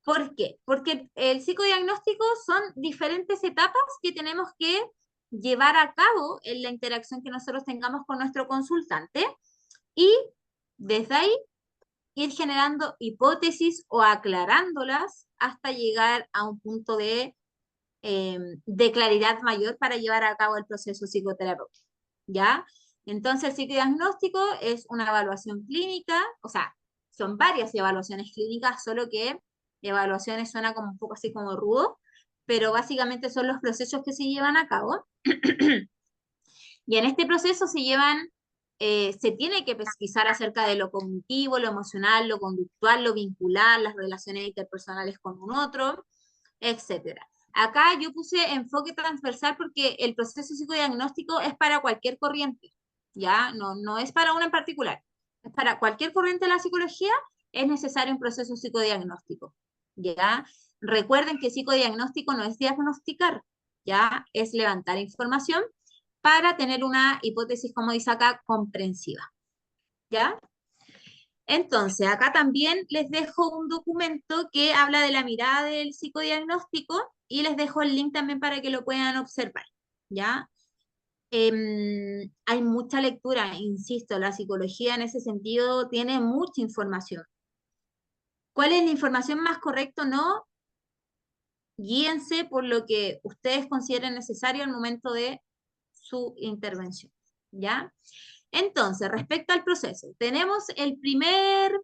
¿Por qué? Porque el psicodiagnóstico son diferentes etapas que tenemos que llevar a cabo en la interacción que nosotros tengamos con nuestro consultante y desde ahí ir generando hipótesis o aclarándolas hasta llegar a un punto de claridad mayor para llevar a cabo el proceso psicoterapéutico, ¿ya? Entonces, el psicodiagnóstico es una evaluación clínica, o sea, son varias evaluaciones clínicas, solo que evaluaciones suena como un poco así como rudo, pero básicamente son los procesos que se llevan a cabo. Y en este proceso se tiene que pesquisar acerca de lo cognitivo, lo emocional, lo conductual, lo vincular, las relaciones interpersonales con un otro, etcétera. Acá yo puse enfoque transversal porque el proceso psicodiagnóstico es para cualquier corriente, ¿ya? No es para una en particular. Es para cualquier corriente de la psicología, es necesario un proceso psicodiagnóstico, ¿ya? Recuerden que psicodiagnóstico no es diagnosticar, ya es levantar información para tener una hipótesis, como dice acá, comprensiva, ¿ya? Entonces, acá también les dejo un documento que habla de la mirada del psicodiagnóstico y les dejo el link también para que lo puedan observar, ¿ya? Hay mucha lectura, insisto, la psicología en ese sentido tiene mucha información. ¿Cuál es la información más correcta o no? Guíense por lo que ustedes consideren necesario al momento de su intervención, ¿ya? Entonces, respecto al proceso, tenemos el primer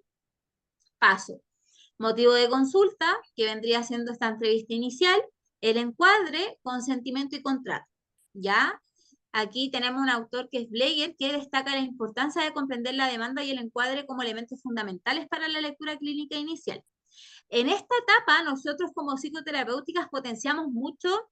paso, motivo de consulta, que vendría siendo esta entrevista inicial, el encuadre, consentimiento y contrato, ¿ya? Aquí tenemos un autor que es Bleyer, que destaca la importancia de comprender la demanda y el encuadre como elementos fundamentales para la lectura clínica inicial. En esta etapa, nosotros como psicoterapéuticas potenciamos mucho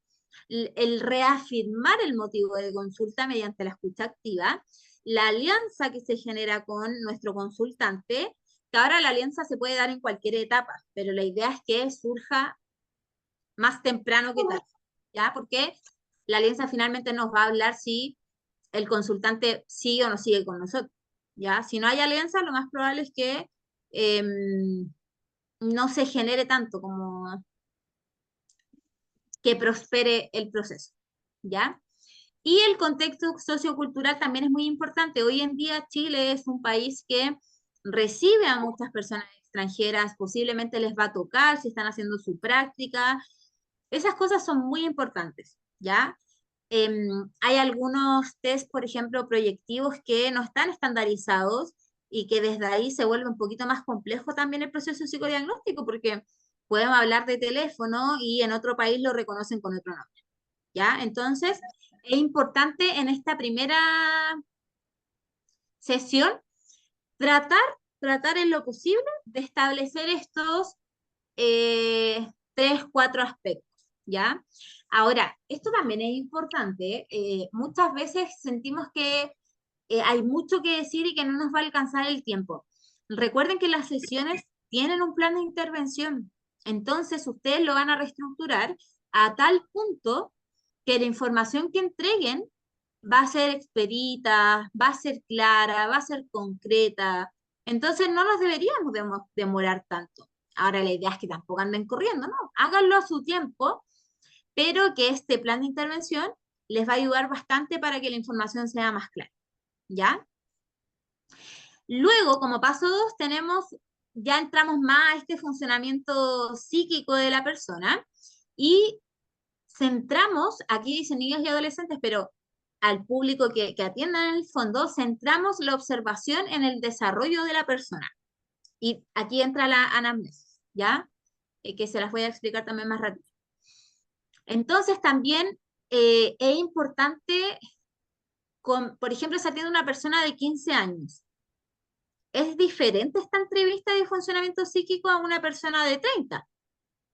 el reafirmar el motivo de consulta mediante la escucha activa, la alianza que se genera con nuestro consultante, que ahora la alianza se puede dar en cualquier etapa, pero la idea es que surja más temprano que tarde, ¿ya? Porque la alianza finalmente nos va a hablar si el consultante sigue o no sigue con nosotros, ¿ya? Si no hay alianza, lo más probable es que no se genere tanto como que prospere el proceso, ¿ya? Y el contexto sociocultural también es muy importante. Hoy en día Chile es un país que recibe a muchas personas extranjeras, posiblemente les va a tocar si están haciendo su práctica. Esas cosas son muy importantes, ¿ya? Hay algunos test, por ejemplo, proyectivos que no están estandarizados y que desde ahí se vuelve un poquito más complejo también el proceso psicodiagnóstico, porque podemos hablar de teléfono y en otro país lo reconocen con otro nombre, ¿ya? Entonces, es importante en esta primera sesión tratar, tratar en lo posible de establecer estos 3, 4 aspectos, ¿ya? Ahora, esto también es importante. Muchas veces sentimos que hay mucho que decir y que no nos va a alcanzar el tiempo. Recuerden que las sesiones tienen un plan de intervención, entonces ustedes lo van a reestructurar a tal punto que la información que entreguen va a ser expedita, va a ser clara, va a ser concreta. Entonces no nos deberíamos demorar tanto. Ahora la idea es que tampoco anden corriendo, ¿no? Háganlo a su tiempo, pero que este plan de intervención les va a ayudar bastante para que la información sea más clara, ¿ya? Luego, como paso 2, ya entramos más a este funcionamiento psíquico de la persona y centramos, aquí dicen niños y adolescentes, pero al público que atiendan en el fondo, centramos la observación en el desarrollo de la persona. Y aquí entra la anamnesis, ¿ya? Que se las voy a explicar también más rápido. Entonces, también es importante, por ejemplo, se atiende una persona de 15 años. Es diferente esta entrevista de funcionamiento psíquico a una persona de 30.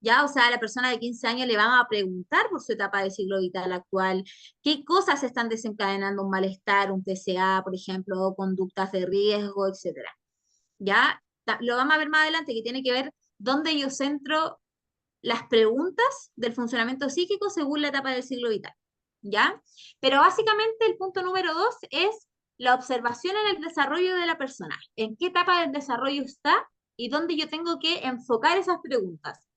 Ya, o sea, a la persona de 15 años le vamos a preguntar por su etapa de ciclo vital actual, qué cosas están desencadenando un malestar, un TCA, por ejemplo, o conductas de riesgo, etcétera. Ya, lo vamos a ver más adelante, que tiene que ver dónde yo centro las preguntas del funcionamiento psíquico según la etapa del ciclo vital. ¿Ya? Pero básicamente el punto número 2 es la observación en el desarrollo de la persona. ¿En qué etapa del desarrollo está y dónde yo tengo que enfocar esas preguntas?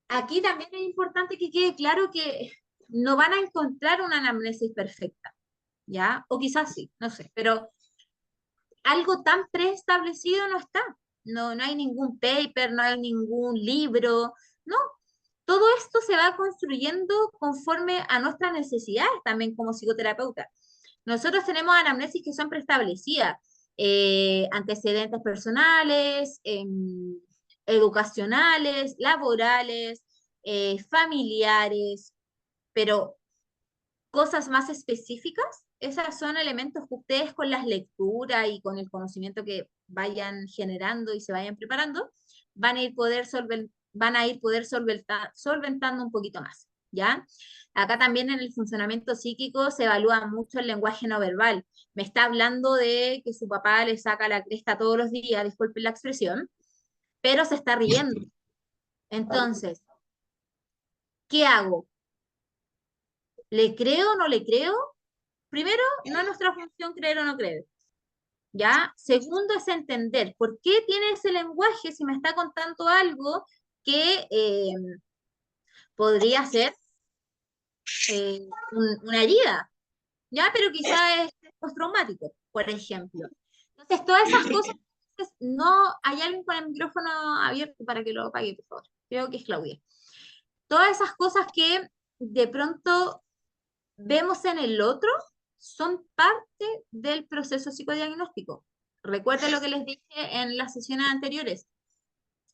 Aquí también es importante que quede claro que no van a encontrar una anamnesis perfecta, ¿ya? O quizás sí, no sé, pero algo tan preestablecido no está. No, no hay ningún paper, no hay ningún libro, no. Todo esto se va construyendo conforme a nuestras necesidades también como psicoterapeuta. Nosotros tenemos anamnesis que son preestablecidas, antecedentes personales, educacionales, laborales, familiares, pero cosas más específicas, esas son elementos que ustedes con las lecturas y con el conocimiento que vayan generando y se vayan preparando, van a ir poder solventando un poquito más, ¿ya? Acá también en el funcionamiento psíquico se evalúa mucho el lenguaje no verbal. Me está hablando de que su papá le saca la cresta todos los días, disculpen la expresión, pero se está riendo. Entonces, ¿qué hago? ¿Le creo o no le creo? Primero, no es nuestra función creer o no creer. ¿Ya? Segundo es entender por qué tiene ese lenguaje si me está contando algo que podría ser una herida, ¿ya? Pero quizá es postraumático, por ejemplo. Entonces, todas esas cosas, no hay alguien con el micrófono abierto para que lo apague, por favor. Creo que es Claudia. Todas esas cosas que de pronto vemos en el otro son parte del proceso psicodiagnóstico. Recuerden lo que les dije en las sesiones anteriores.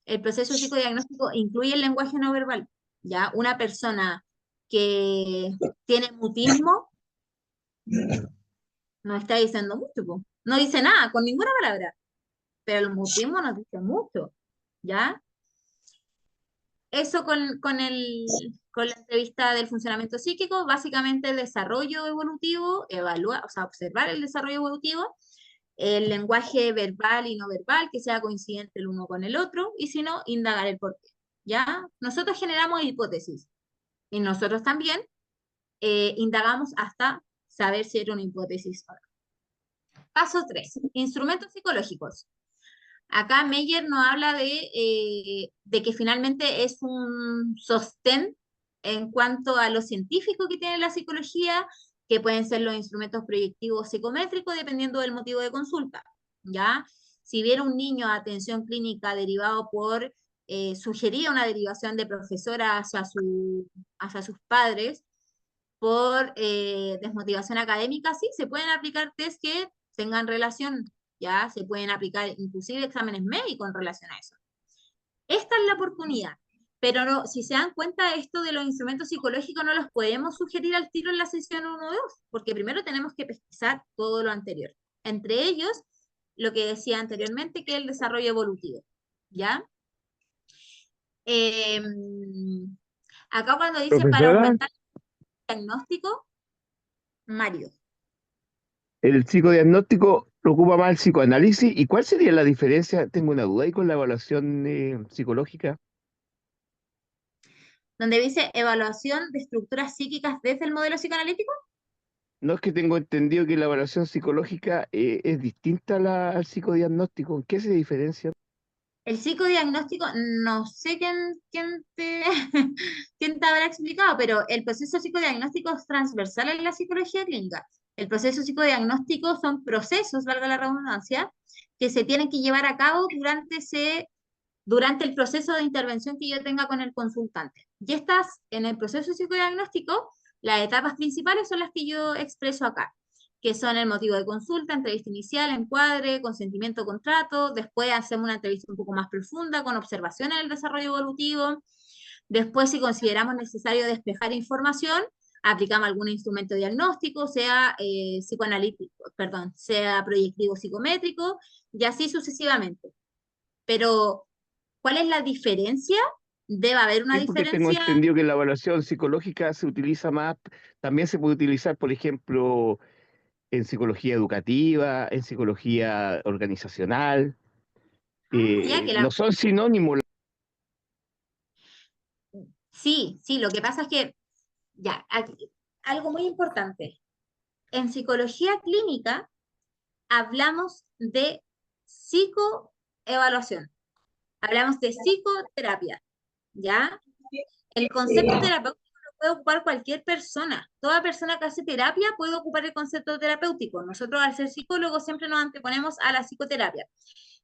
El proceso psicodiagnóstico incluye el lenguaje no verbal. ¿Ya? Una persona que tiene mutismo no está diciendo mucho, po. No dice nada con ninguna palabra, pero el mutismo nos dice mucho. ¿Ya? Eso con la entrevista del funcionamiento psíquico, básicamente el desarrollo evolutivo, o sea, observar el desarrollo evolutivo, el lenguaje verbal y no verbal, que sea coincidente el uno con el otro, y si no, indagar el porqué. ¿Ya? Nosotros generamos hipótesis, y nosotros también indagamos hasta saber si era una hipótesis o no. Paso 3, instrumentos psicológicos. Acá Meyer nos habla de que finalmente es un sostén en cuanto a lo científico que tiene la psicología, que pueden ser los instrumentos proyectivos psicométricos dependiendo del motivo de consulta, ¿ya? Si viene un niño a atención clínica derivado por, sugería una derivación de profesora hacia sus padres por desmotivación académica, sí, se pueden aplicar test que tengan relación, ya se pueden aplicar inclusive exámenes médicos en relación a eso. Esta es la oportunidad, pero no, si se dan cuenta, esto de los instrumentos psicológicos no los podemos sugerir al tiro en la sesión 1 o 2, porque primero tenemos que pesquisar todo lo anterior. Entre ellos, lo que decía anteriormente, que es el desarrollo evolutivo, ¿ya? Acá cuando dice para Profesora, aumentar el diagnóstico, Mario. el psicodiagnóstico lo ocupa más el psicoanálisis. ¿Y cuál sería la diferencia? Tengo una duda ahí con la evaluación psicológica. Donde dice evaluación de estructuras psíquicas desde el modelo psicoanalítico. No, es que tengo entendido que la evaluación psicológica es distinta al psicodiagnóstico. ¿En qué se diferencia? El psicodiagnóstico, no sé quién te habrá explicado, pero el proceso psicodiagnóstico es transversal en la psicología clínica. El proceso psicodiagnóstico son procesos, valga la redundancia, que se tienen que llevar a cabo durante el proceso de intervención que yo tenga con el consultante. Y estas, en el proceso psicodiagnóstico, las etapas principales son las que yo expreso acá, que son el motivo de consulta, entrevista inicial, encuadre, consentimiento, contrato. Después hacemos una entrevista un poco más profunda con observaciones del desarrollo evolutivo. Después, si consideramos necesario despejar información, aplicamos algún instrumento diagnóstico, sea psicoanalítico, perdón, sea proyectivo psicométrico, y así sucesivamente. Pero, ¿cuál es la diferencia? Debe haber una Sí, porque tengo diferencia. entendido que la evaluación psicológica se utiliza más, también se puede utilizar, por ejemplo, en psicología educativa, en psicología organizacional. Ya que No son sinónimos. sí, lo que pasa es que, ya, algo muy importante. En psicología clínica hablamos de psicoevaluación, hablamos de psicoterapia, ¿ya? El concepto terapéutico lo puede ocupar cualquier persona. Toda persona que hace terapia puede ocupar el concepto terapéutico. Nosotros, al ser psicólogos, siempre nos anteponemos a la psicoterapia.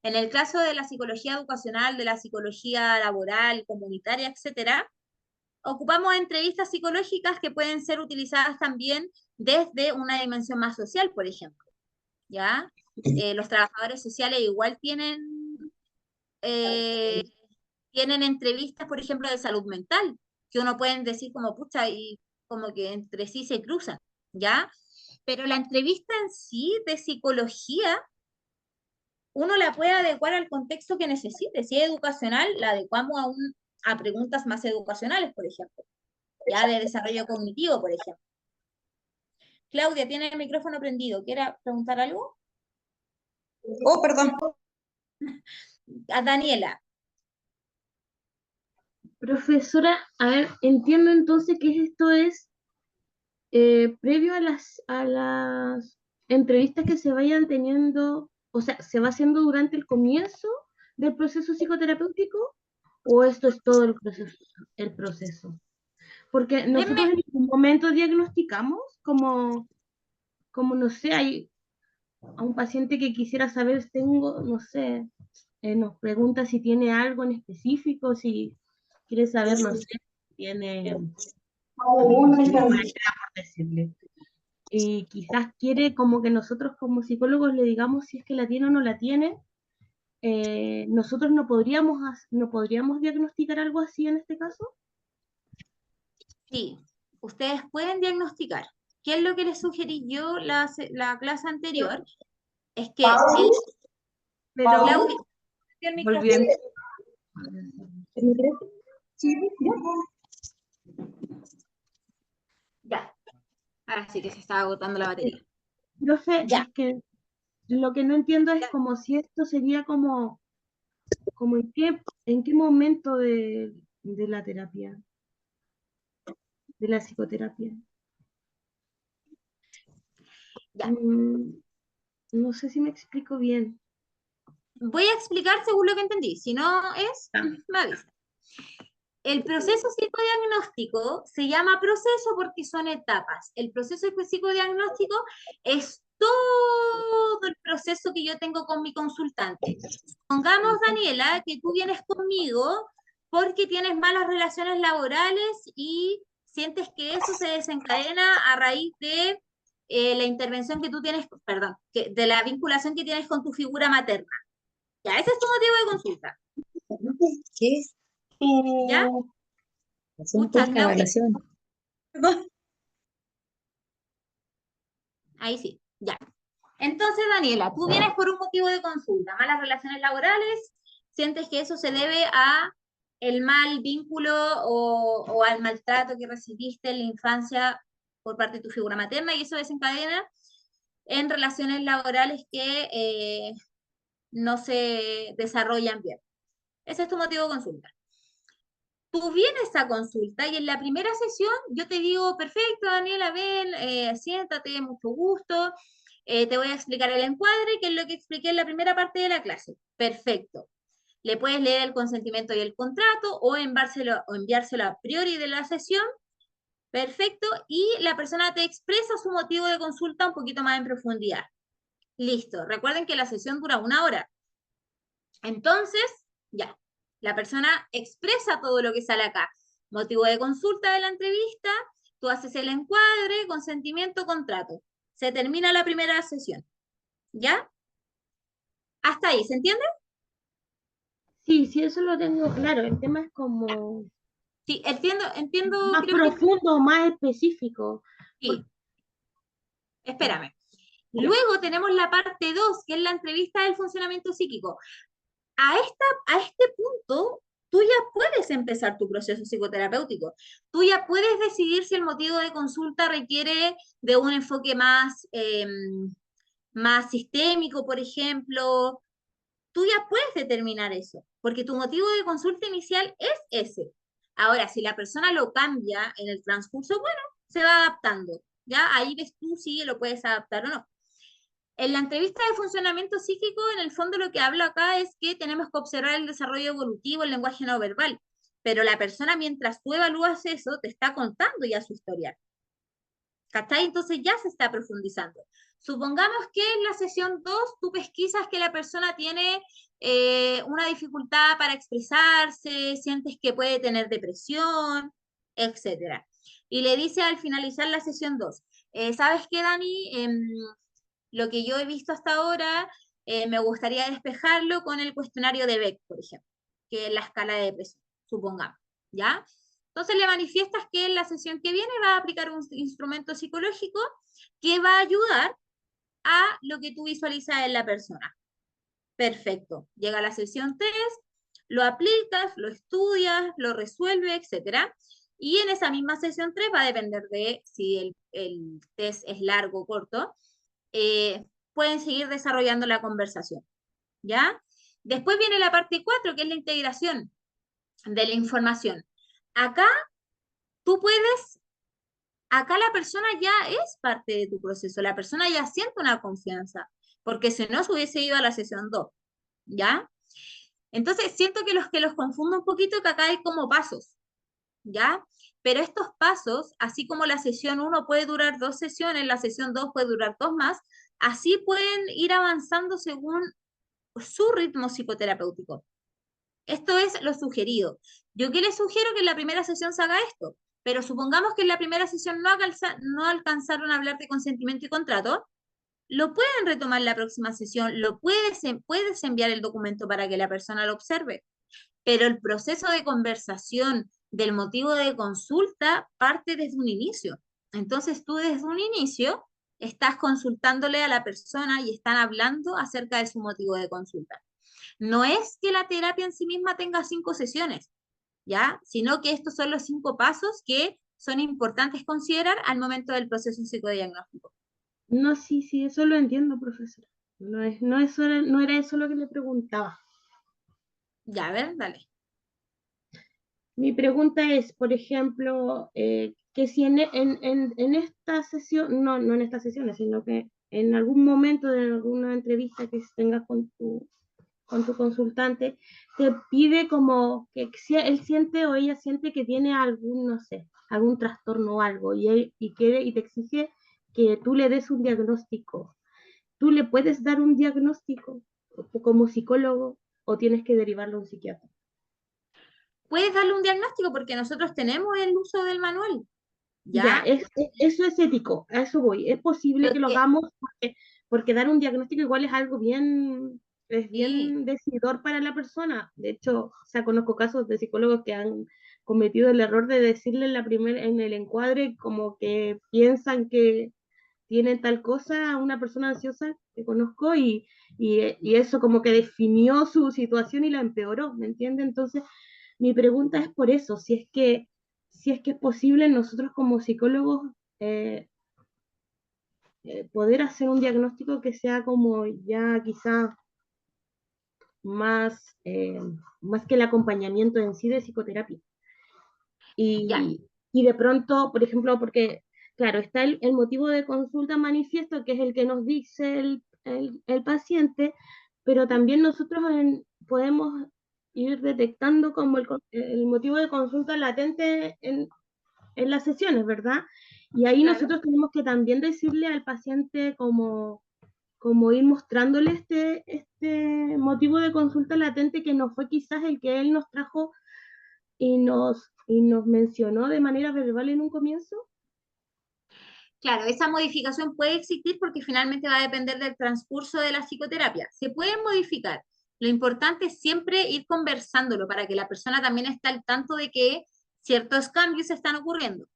En el caso de la psicología educacional, de la psicología laboral, comunitaria, etcétera, ocupamos entrevistas psicológicas que pueden ser utilizadas también desde una dimensión más social, por ejemplo, ¿ya? Los trabajadores sociales igual eh, tienen entrevistas, por ejemplo, de salud mental, que uno pueden decir como, pucha, y como que entre sí se cruzan, ¿ya? Pero la entrevista en sí de psicología, uno la puede adecuar al contexto que necesite. Si es educacional, la adecuamos a preguntas más educacionales, por ejemplo, ya de desarrollo cognitivo, por ejemplo. Claudia, tiene el micrófono prendido. ¿Quiere preguntar algo? Oh, perdón. A Daniela. Profesora, a ver, entiendo entonces que esto es previo a las entrevistas que se vayan teniendo, o sea, ¿se va haciendo durante el comienzo del proceso psicoterapéutico o esto es todo el proceso, el proceso? Porque nosotros en un momento diagnosticamos como no sé, hay a un paciente que quisiera saber, tengo, no sé, nos pregunta si tiene algo en específico, si quiere saber, no sé, si tiene por decirle. Y quizás quiere como que nosotros como psicólogos le digamos si es que la tiene o no la tiene. Nosotros no podríamos diagnosticar algo así en este caso. Sí, ustedes pueden diagnosticar. ¿Qué es lo que les sugerí yo la clase anterior? Es que Pero Claudia, el micrófono. volviendo. Ya, ahora sí que se está agotando la batería. Profe, Ya. es que lo que no entiendo es como si esto sería como en qué momento de la terapia, de la psicoterapia. Ya. No sé si me explico bien. Voy a explicar según lo que entendí. Si no es, me avisa. El proceso psicodiagnóstico se llama proceso porque son etapas. El proceso psicodiagnóstico es todo el proceso que yo tengo con mi consultante. Pongamos, Daniela, que tú vienes conmigo porque tienes malas relaciones laborales y sientes que eso se desencadena a raíz de la intervención que tú tienes, perdón, de la vinculación que tienes con tu figura materna. Ya, ese es tu motivo de consulta. ¿Ya? Escucha, Claudia. Ahí sí, ya. Entonces, Daniela, tú vienes por un motivo de consulta, malas relaciones laborales, sientes que eso se debe a el mal vínculo o al maltrato que recibiste en la infancia por parte de tu figura materna y eso desencadena en relaciones laborales que no se desarrollan bien. Ese es tu motivo de consulta. Tú vienes a consulta y en la primera sesión yo te digo, perfecto, Daniela, ven, siéntate, mucho gusto, te voy a explicar el encuadre, que es lo que expliqué en la primera parte de la clase. Perfecto. Le puedes leer el consentimiento y el contrato o enviárselo a priori de la sesión. Perfecto. Y la persona te expresa su motivo de consulta un poquito más en profundidad. Listo. Recuerden que la sesión dura 1 hora. Entonces, ya, la persona expresa todo lo que sale acá. Motivo de consulta de la entrevista, tú haces el encuadre, consentimiento, contrato. Se termina la primera sesión. ¿Ya? Hasta ahí, ¿se entiende? Sí, sí, eso lo tengo claro. El tema es como Sí, entiendo, más creo que profundo, más específico. sí. Espérame. Luego tenemos la parte 2, que es la entrevista del funcionamiento psíquico. A este punto, tú ya puedes empezar tu proceso psicoterapéutico. Tú ya puedes decidir si el motivo de consulta requiere de un enfoque más sistémico, por ejemplo. Tú ya puedes determinar eso, porque tu motivo de consulta inicial es ese. Ahora, si la persona lo cambia en el transcurso, bueno, se va adaptando. Ya ahí ves tú si lo puedes adaptar o no. En la entrevista de funcionamiento psíquico, en el fondo lo que hablo acá es que tenemos que observar el desarrollo evolutivo, el lenguaje no verbal, pero la persona mientras tú evalúas eso, te está contando ya su historial. ¿Cachai? Entonces ya se está profundizando. Supongamos que en la sesión 2 tú pesquisas que la persona tiene una dificultad para expresarse, sientes que puede tener depresión, etcétera. Y le dice al finalizar la sesión 2, ¿sabes qué, Dani? Lo que yo he visto hasta ahora, me gustaría despejarlo con el cuestionario de Beck, por ejemplo, que es la escala de depresión, supongamos, ¿ya? Entonces le manifiestas que en la sesión que viene va a aplicar un instrumento psicológico que va a ayudar a lo que tú visualizas en la persona. Perfecto. Llega la sesión 3, lo aplicas, lo estudias, lo resuelves, etc. Y en esa misma sesión 3 va a depender de si el test es largo o corto, pueden seguir desarrollando la conversación, ¿ya? Después viene la parte 4, que es la integración de la información. Acá tú puedes, acá la persona ya es parte de tu proceso, la persona ya siente una confianza, porque si no se hubiese ido a la sesión 2, ¿ya? Entonces siento que los confundo un poquito, que acá hay como pasos, ¿ya? Pero estos pasos, así como la sesión 1 puede durar 2 sesiones, la sesión 2 puede durar 2 más, así pueden ir avanzando según su ritmo psicoterapéutico. Esto es lo sugerido. Yo que les sugiero que en la primera sesión se haga esto, pero supongamos que en la primera sesión no alcanzaron a hablar de consentimiento y contrato, lo pueden retomar la próxima sesión, puedes enviar el documento para que la persona lo observe, pero el proceso de conversación del motivo de consulta parte desde un inicio. Entonces tú desde un inicio estás consultándole a la persona y están hablando acerca de su motivo de consulta. No es que la terapia en sí misma tenga 5 sesiones, ¿ya? Sino que estos son los 5 pasos que son importantes considerar al momento del proceso psicodiagnóstico. No, sí, sí, eso lo entiendo, profesora. No era eso lo que le preguntaba. Ya, a ver, dale. Mi pregunta es, por ejemplo, que si en esta sesión, no en estas sesiones, sino que en algún momento de alguna entrevista que tengas con tu consultante, te pide como que si él siente o ella siente que tiene algún, no sé, algún trastorno o algo, y te exige que tú le des un diagnóstico. ¿Tú le puedes dar un diagnóstico como psicólogo o tienes que derivarlo a un psiquiatra? Puedes darle un diagnóstico porque nosotros tenemos el uso del manual, Ya, ¿ya? eso es ético, a eso voy. Es posible Lo que lo que, hagamos porque dar un diagnóstico igual es algo es sí, bien decidor para la persona. De hecho, o sea, conozco casos de psicólogos que han cometido el error de decirle en el encuadre como que piensan que tienen tal cosa a una persona ansiosa que conozco y eso como que definió su situación y la empeoró, ¿me entiende? Entonces, mi pregunta es por eso, si es que es posible nosotros como psicólogos eh, poder hacer un diagnóstico que sea como ya quizá más, más que el acompañamiento en sí de psicoterapia. ya, Y de pronto, por ejemplo, porque, claro, está el motivo de consulta manifiesto, que es el que nos dice el paciente, pero también nosotros podemos ir detectando como el motivo de consulta latente en las sesiones, ¿verdad? Y ahí claro. nosotros tenemos que también decirle al paciente como ir mostrándole este motivo de consulta latente que no fue quizás el que él nos trajo y nos mencionó de manera verbal en un comienzo. Claro, esa modificación puede existir porque finalmente va a depender del transcurso de la psicoterapia. Se pueden modificar. Lo importante es siempre ir conversándolo para que la persona también esté al tanto de que ciertos cambios están ocurriendo.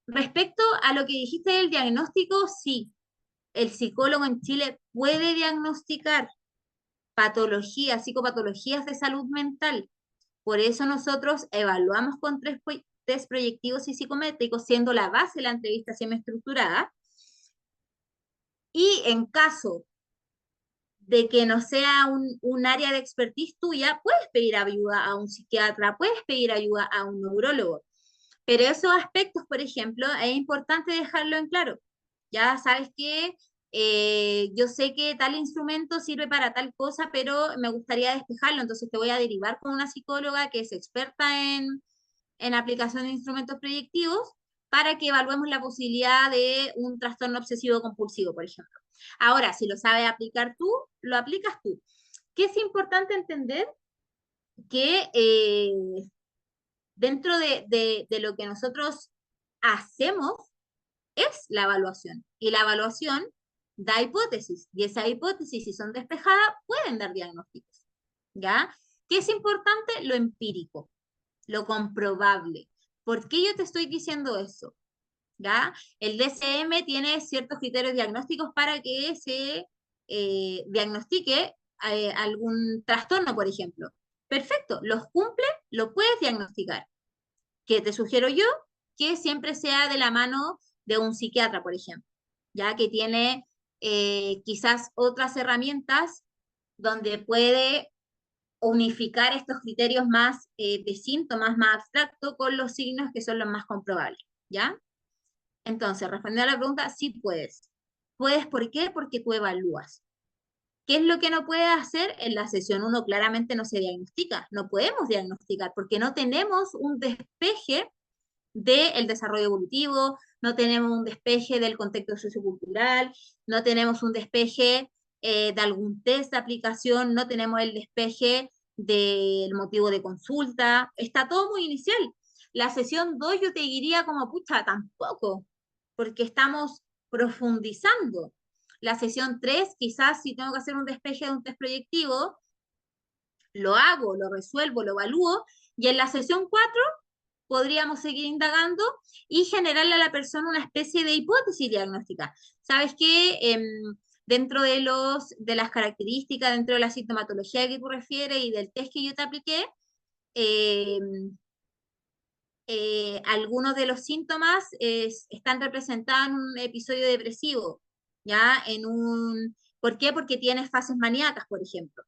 Respecto a lo que dijiste del diagnóstico, sí, el psicólogo en Chile puede diagnosticar patologías, psicopatologías de salud mental. Por eso nosotros evaluamos con test proyectivos y psicométricos, siendo la base de la entrevista semiestructurada. Y en caso de que no sea un área de expertise tuya, puedes pedir ayuda a un psiquiatra, puedes pedir ayuda a un neurólogo. Pero esos aspectos, por ejemplo, es importante dejarlo en claro. Ya sabes que yo sé que tal instrumento sirve para tal cosa, pero me gustaría despejarlo, entonces te voy a derivar con una psicóloga que es experta en aplicación de instrumentos proyectivos para que evaluemos la posibilidad de un trastorno obsesivo compulsivo, por ejemplo. Ahora, si lo sabes aplicar tú, lo aplicas tú. Que es importante entender que dentro de lo que nosotros hacemos es la evaluación. Y la evaluación da hipótesis. Y esa hipótesis, si son despejadas, pueden dar diagnósticos. ¿Ya? ¿Qué es importante? Lo empírico, lo comprobable. ¿Por qué yo te estoy diciendo eso? ¿Ya? El DSM tiene ciertos criterios diagnósticos para que se diagnostique algún trastorno, por ejemplo. Perfecto, los cumple, lo puedes diagnosticar. ¿Qué te sugiero yo? Que siempre sea de la mano de un psiquiatra, por ejemplo, ya que tiene quizás otras herramientas donde puede unificar estos criterios más de síntomas más abstractos con los signos que son los más comprobables, ¿ya? Entonces, respondiendo a la pregunta, sí puedes. ¿Puedes por qué? Porque tú evalúas. ¿Qué es lo que no puedes hacer? En la sesión 1 claramente no se diagnostica, no podemos diagnosticar porque no tenemos un despeje del desarrollo evolutivo, no tenemos un despeje del contexto sociocultural, no tenemos un despeje de algún test de aplicación, no tenemos el despeje del motivo de consulta, está todo muy inicial. La sesión 2 yo te diría como, pucha, tampoco, porque estamos profundizando. La sesión 3, quizás si tengo que hacer un despeje de un test proyectivo, lo hago, lo resuelvo, lo evalúo, y en la sesión 4 podríamos seguir indagando y generarle a la persona una especie de hipótesis diagnóstica. ¿Sabes qué? Dentro de las características, dentro de la sintomatología que tú refieres y del test que yo te apliqué, eh, algunos de los síntomas están representados en un episodio depresivo, ¿ya? ¿Por qué? Porque tienes fases maníacas, por ejemplo.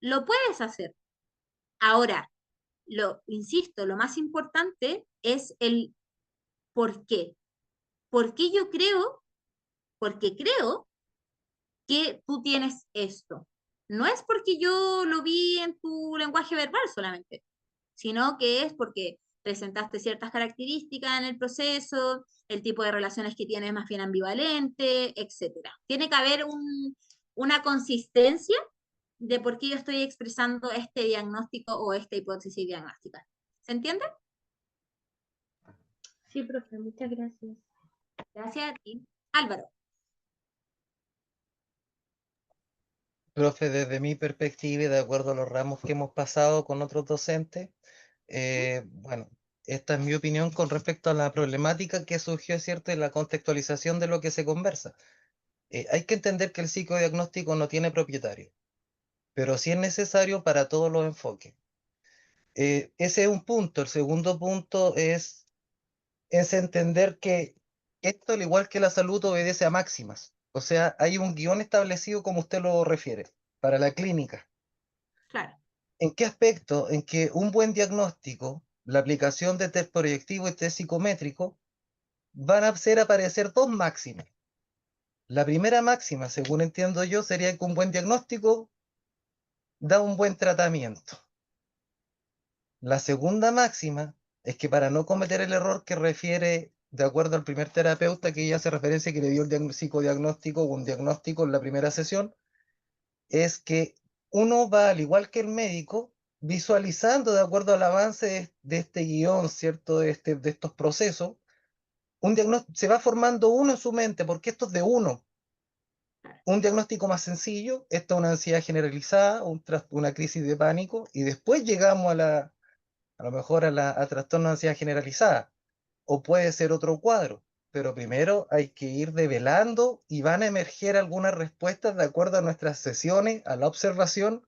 Lo puedes hacer. Ahora, insisto, lo más importante es el por qué. ¿Por qué yo creo? Porque creo que tú tienes esto. No es porque yo lo vi en tu lenguaje verbal solamente, sino que es porque presentaste ciertas características en el proceso, el tipo de relaciones que tienes más bien ambivalente, etcétera. Tiene que haber una consistencia de por qué yo estoy expresando este diagnóstico o esta hipótesis diagnóstica. ¿Se entiende? Sí, profe, muchas gracias. Gracias a ti. Álvaro. Profe, desde mi perspectiva y de acuerdo a los ramos que hemos pasado con otros docentes, bueno, esta es mi opinión con respecto a la problemática que surgió, ¿cierto?, en la contextualización de lo que se conversa. Hay que entender que el psicodiagnóstico no tiene propietario, pero sí es necesario para todos los enfoques. Ese es un punto. El segundo punto es entender que esto, al igual que la salud, obedece a máximas. O sea, hay un guión establecido, como usted lo refiere, para la clínica. Claro. ¿En qué aspecto? En que un buen diagnóstico, la aplicación de test proyectivo y test psicométrico, van a hacer aparecer dos máximas. La primera máxima, según entiendo yo, sería que un buen diagnóstico da un buen tratamiento. La segunda máxima es que para no cometer el error que refiere, de acuerdo al primer terapeuta que ella hace referencia, que le dio el psicodiagnóstico o un diagnóstico en la primera sesión, es que uno va, al igual que el médico, visualizando de acuerdo al avance de este guión, ¿cierto? De estos procesos, un diagnóstico, se va formando uno en su mente, porque esto es de uno. Un diagnóstico más sencillo, esto es una ansiedad generalizada, una crisis de pánico, y después llegamos a lo mejor a trastorno de ansiedad generalizada, o puede ser otro cuadro, pero primero hay que ir develando y van a emerger algunas respuestas de acuerdo a nuestras sesiones, a la observación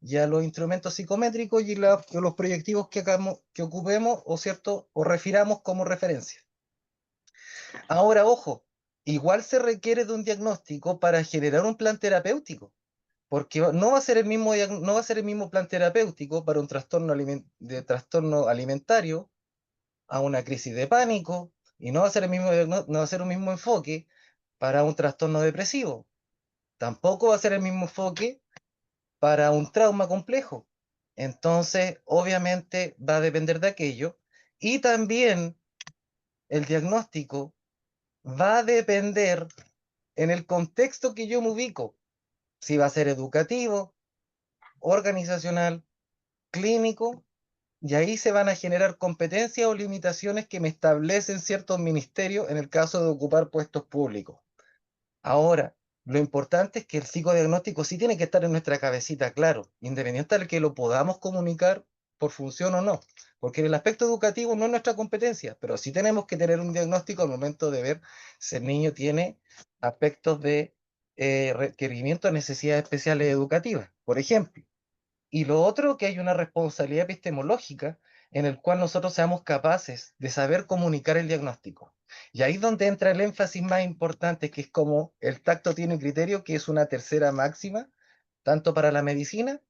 y a los instrumentos psicométricos y los proyectivos que ocupemos o, ¿cierto?, o refiramos como referencia. Ahora, ojo, igual se requiere de un diagnóstico para generar un plan terapéutico, porque no va a ser el mismo, no va a ser el mismo plan terapéutico para un trastorno alimentario a una crisis de pánico, y no va a ser no va a ser un mismo enfoque para un trastorno depresivo. Tampoco va a ser el mismo enfoque para un trauma complejo. Entonces, obviamente, va a depender de aquello. Y también el diagnóstico va a depender en el contexto que yo me ubico. Si va a ser educativo, organizacional, clínico, y ahí se van a generar competencias o limitaciones que me establecen ciertos ministerios en el caso de ocupar puestos públicos. Ahora, lo importante es que el psicodiagnóstico sí tiene que estar en nuestra cabecita, claro, independiente de que lo podamos comunicar por función o no, porque en el aspecto educativo no es nuestra competencia, pero sí tenemos que tener un diagnóstico al momento de ver si el niño tiene aspectos de requerimiento de necesidades especiales educativas, por ejemplo. Y lo otro, que hay una responsabilidad epistemológica en el cual nosotros seamos capaces de saber comunicar el diagnóstico. Y ahí es donde entra el énfasis más importante, que es como el tacto tiene criterio, que es una tercera máxima, tanto para la medicina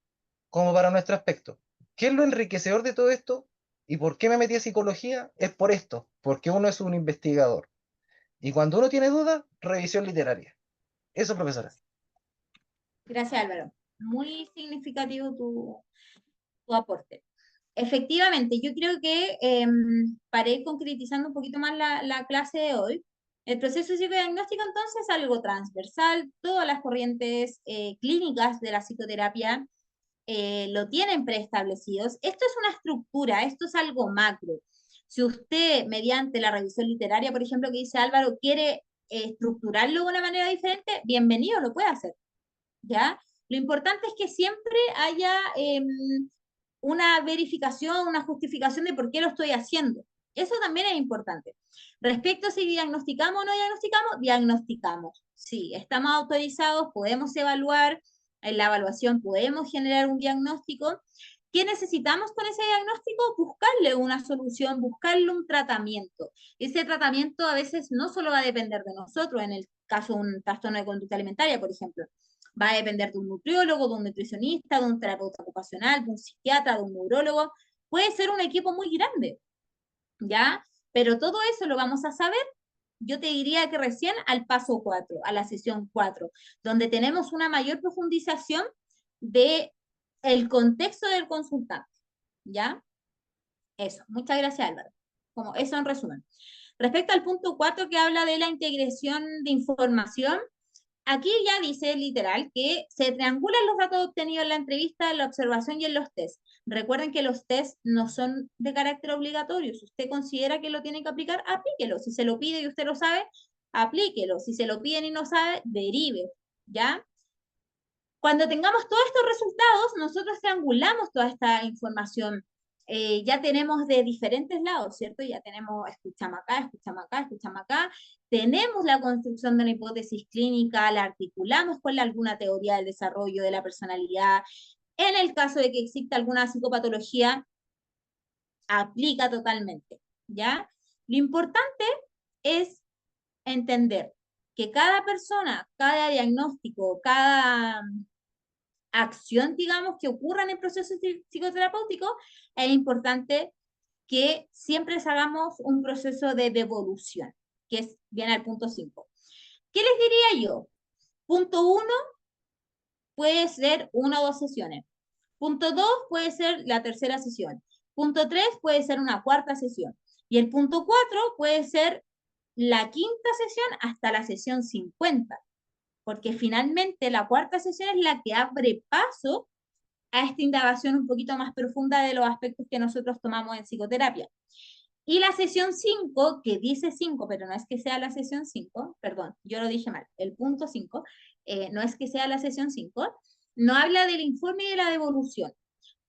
como para nuestro aspecto. ¿Qué es lo enriquecedor de todo esto? ¿Y por qué me metí a psicología? Es por esto, porque uno es un investigador. Y cuando uno tiene dudas, revisión literaria. Eso, profesora. Gracias, Álvaro. Muy significativo tu aporte. Efectivamente, yo creo que para ir concretizando un poquito más la clase de hoy, el proceso psicodiagnóstico entonces es algo transversal, todas las corrientes clínicas de la psicoterapia lo tienen preestablecidos. Esto es una estructura, esto es algo macro. Si usted, mediante la revisión literaria, por ejemplo, que dice Álvaro, quiere estructurarlo de una manera diferente, bienvenido, lo puede hacer, ¿ya? Lo importante es que siempre haya una verificación, una justificación de por qué lo estoy haciendo. Eso también es importante. Respecto a si diagnosticamos o no diagnosticamos, diagnosticamos. Sí, estamos autorizados, podemos evaluar, en la evaluación podemos generar un diagnóstico. ¿Qué necesitamos con ese diagnóstico? Buscarle una solución, buscarle un tratamiento. Ese tratamiento a veces no solo va a depender de nosotros, en el caso de un trastorno de conducta alimentaria, por ejemplo, va a depender de un nutriólogo, de un nutricionista, de un terapeuta ocupacional, de un psiquiatra, de un neurólogo. Puede ser un equipo muy grande, ¿ya? Pero todo eso lo vamos a saber, yo te diría que recién al paso 4, a la sesión 4, donde tenemos una mayor profundización de el contexto del consultante, ¿ya? Eso, muchas gracias Álvaro. Como eso en resumen. Respecto al punto 4 que habla de la integración de información, aquí ya dice literal que se triangulan los datos obtenidos en la entrevista, en la observación y en los test. Recuerden que los test no son de carácter obligatorio. Si usted considera que lo tiene que aplicar, aplíquelo. Si se lo pide y usted lo sabe, aplíquelo. Si se lo piden y no sabe, derive, ¿ya? Cuando tengamos todos estos resultados, nosotros triangulamos toda esta información. Ya tenemos de diferentes lados, ¿cierto? Ya tenemos, escuchamos acá, escuchamos acá, escuchamos acá. Tenemos la construcción de una hipótesis clínica, la articulamos con alguna teoría del desarrollo de la personalidad. En el caso de que exista alguna psicopatología, aplica totalmente, ¿ya? Lo importante es entender que cada persona, cada diagnóstico, cada acción, digamos, que ocurra en el proceso psicoterapéutico, es importante que siempre hagamos un proceso de devolución, que es bien al punto 5. ¿Qué les diría yo? Punto 1 puede ser una o dos sesiones. Punto 2 puede ser la tercera sesión. Punto 3 puede ser una cuarta sesión. Y el punto 4 puede ser la quinta sesión hasta la sesión 50, porque finalmente la cuarta sesión es la que abre paso a esta indagación un poquito más profunda de los aspectos que nosotros tomamos en psicoterapia. Y la sesión 5, que dice 5, pero no es que sea la sesión 5, perdón, yo lo dije mal, el punto 5, no es que sea la sesión 5, no habla del informe y de la devolución.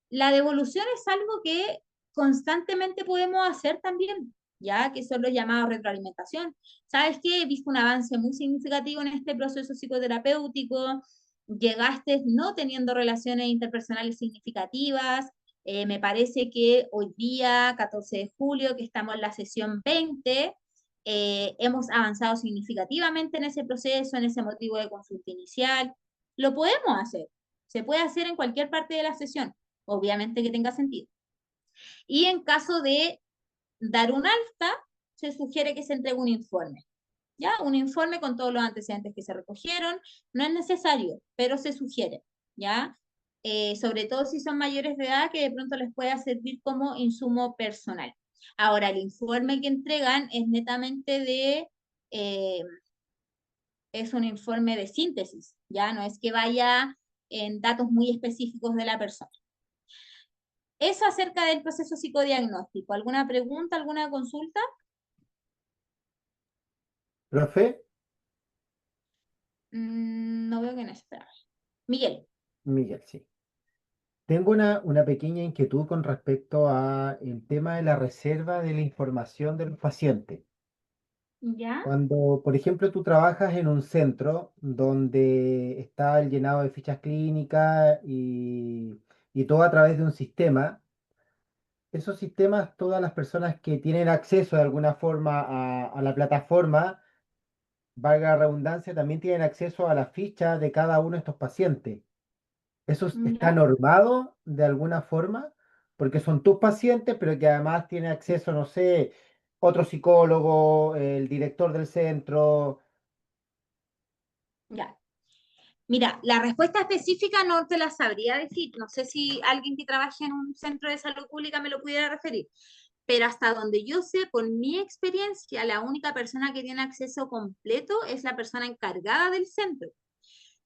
La devolución es algo que constantemente podemos hacer también, ya que son los llamados retroalimentación. ¿Sabes qué? He visto un avance muy significativo en este proceso psicoterapéutico, llegaste no teniendo relaciones interpersonales significativas, me parece que hoy día, 14 de julio, que estamos en la sesión 20, hemos avanzado significativamente en ese proceso, en ese motivo de consulta inicial. Lo podemos hacer, se puede hacer en cualquier parte de la sesión, obviamente que tenga sentido. Y en caso de dar un alta, se sugiere que se entregue un informe. ¿Ya? Un informe con todos los antecedentes que se recogieron. No es necesario, pero se sugiere. ¿Ya? Sobre todo si son mayores de edad, que de pronto les pueda servir como insumo personal. Ahora, el informe que entregan es netamente es un informe de síntesis, ¿ya? No es que vaya en datos muy específicos de la persona. Eso acerca del proceso psicodiagnóstico. ¿Alguna pregunta, alguna consulta? Profe, No veo que no espera. Miguel. Miguel, sí. Tengo una pequeña inquietud con respecto a el tema de la reserva de la información de los pacientes. ¿Ya? Cuando, por ejemplo, tú trabajas en un centro donde está el llenado de fichas clínicas y todo a través de un sistema, esos sistemas, todas las personas que tienen acceso de alguna forma a la plataforma, valga la redundancia, también tienen acceso a la ficha de cada uno de estos pacientes. ¿Eso está ¿Ya? normado de alguna forma? Porque son tus pacientes, pero que además tiene acceso, no sé, otro psicólogo, el director del centro. Ya. Mira, la respuesta específica no te la sabría decir. No sé si alguien que trabaje en un centro de salud pública me lo pudiera referir. Pero hasta donde yo sé, por mi experiencia, la única persona que tiene acceso completo es la persona encargada del centro.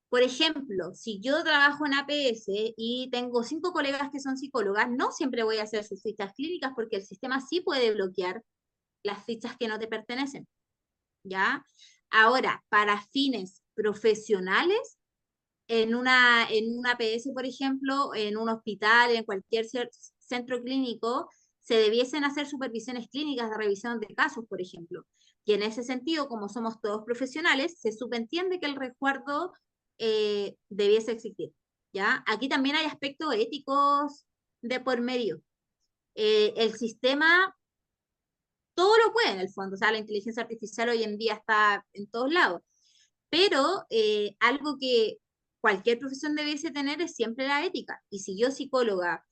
Por ejemplo, si yo trabajo en APS y tengo 5 colegas que son psicólogas, no siempre voy a hacer sus fichas clínicas porque el sistema sí puede bloquear las fichas que no te pertenecen, ¿ya? Ahora, para fines profesionales, en una APS, por ejemplo, en un hospital, en cualquier centro clínico, se debiesen hacer supervisiones clínicas de revisión de casos, por ejemplo. Y en ese sentido, como somos todos profesionales, se subentiende que el resguardo debiese existir, ¿ya? Aquí también hay aspectos éticos de por medio. El sistema todo lo puede en el fondo, o sea, la inteligencia artificial hoy en día está en todos lados, pero algo que cualquier profesión debiese tener es siempre la ética. Y si yo psicóloga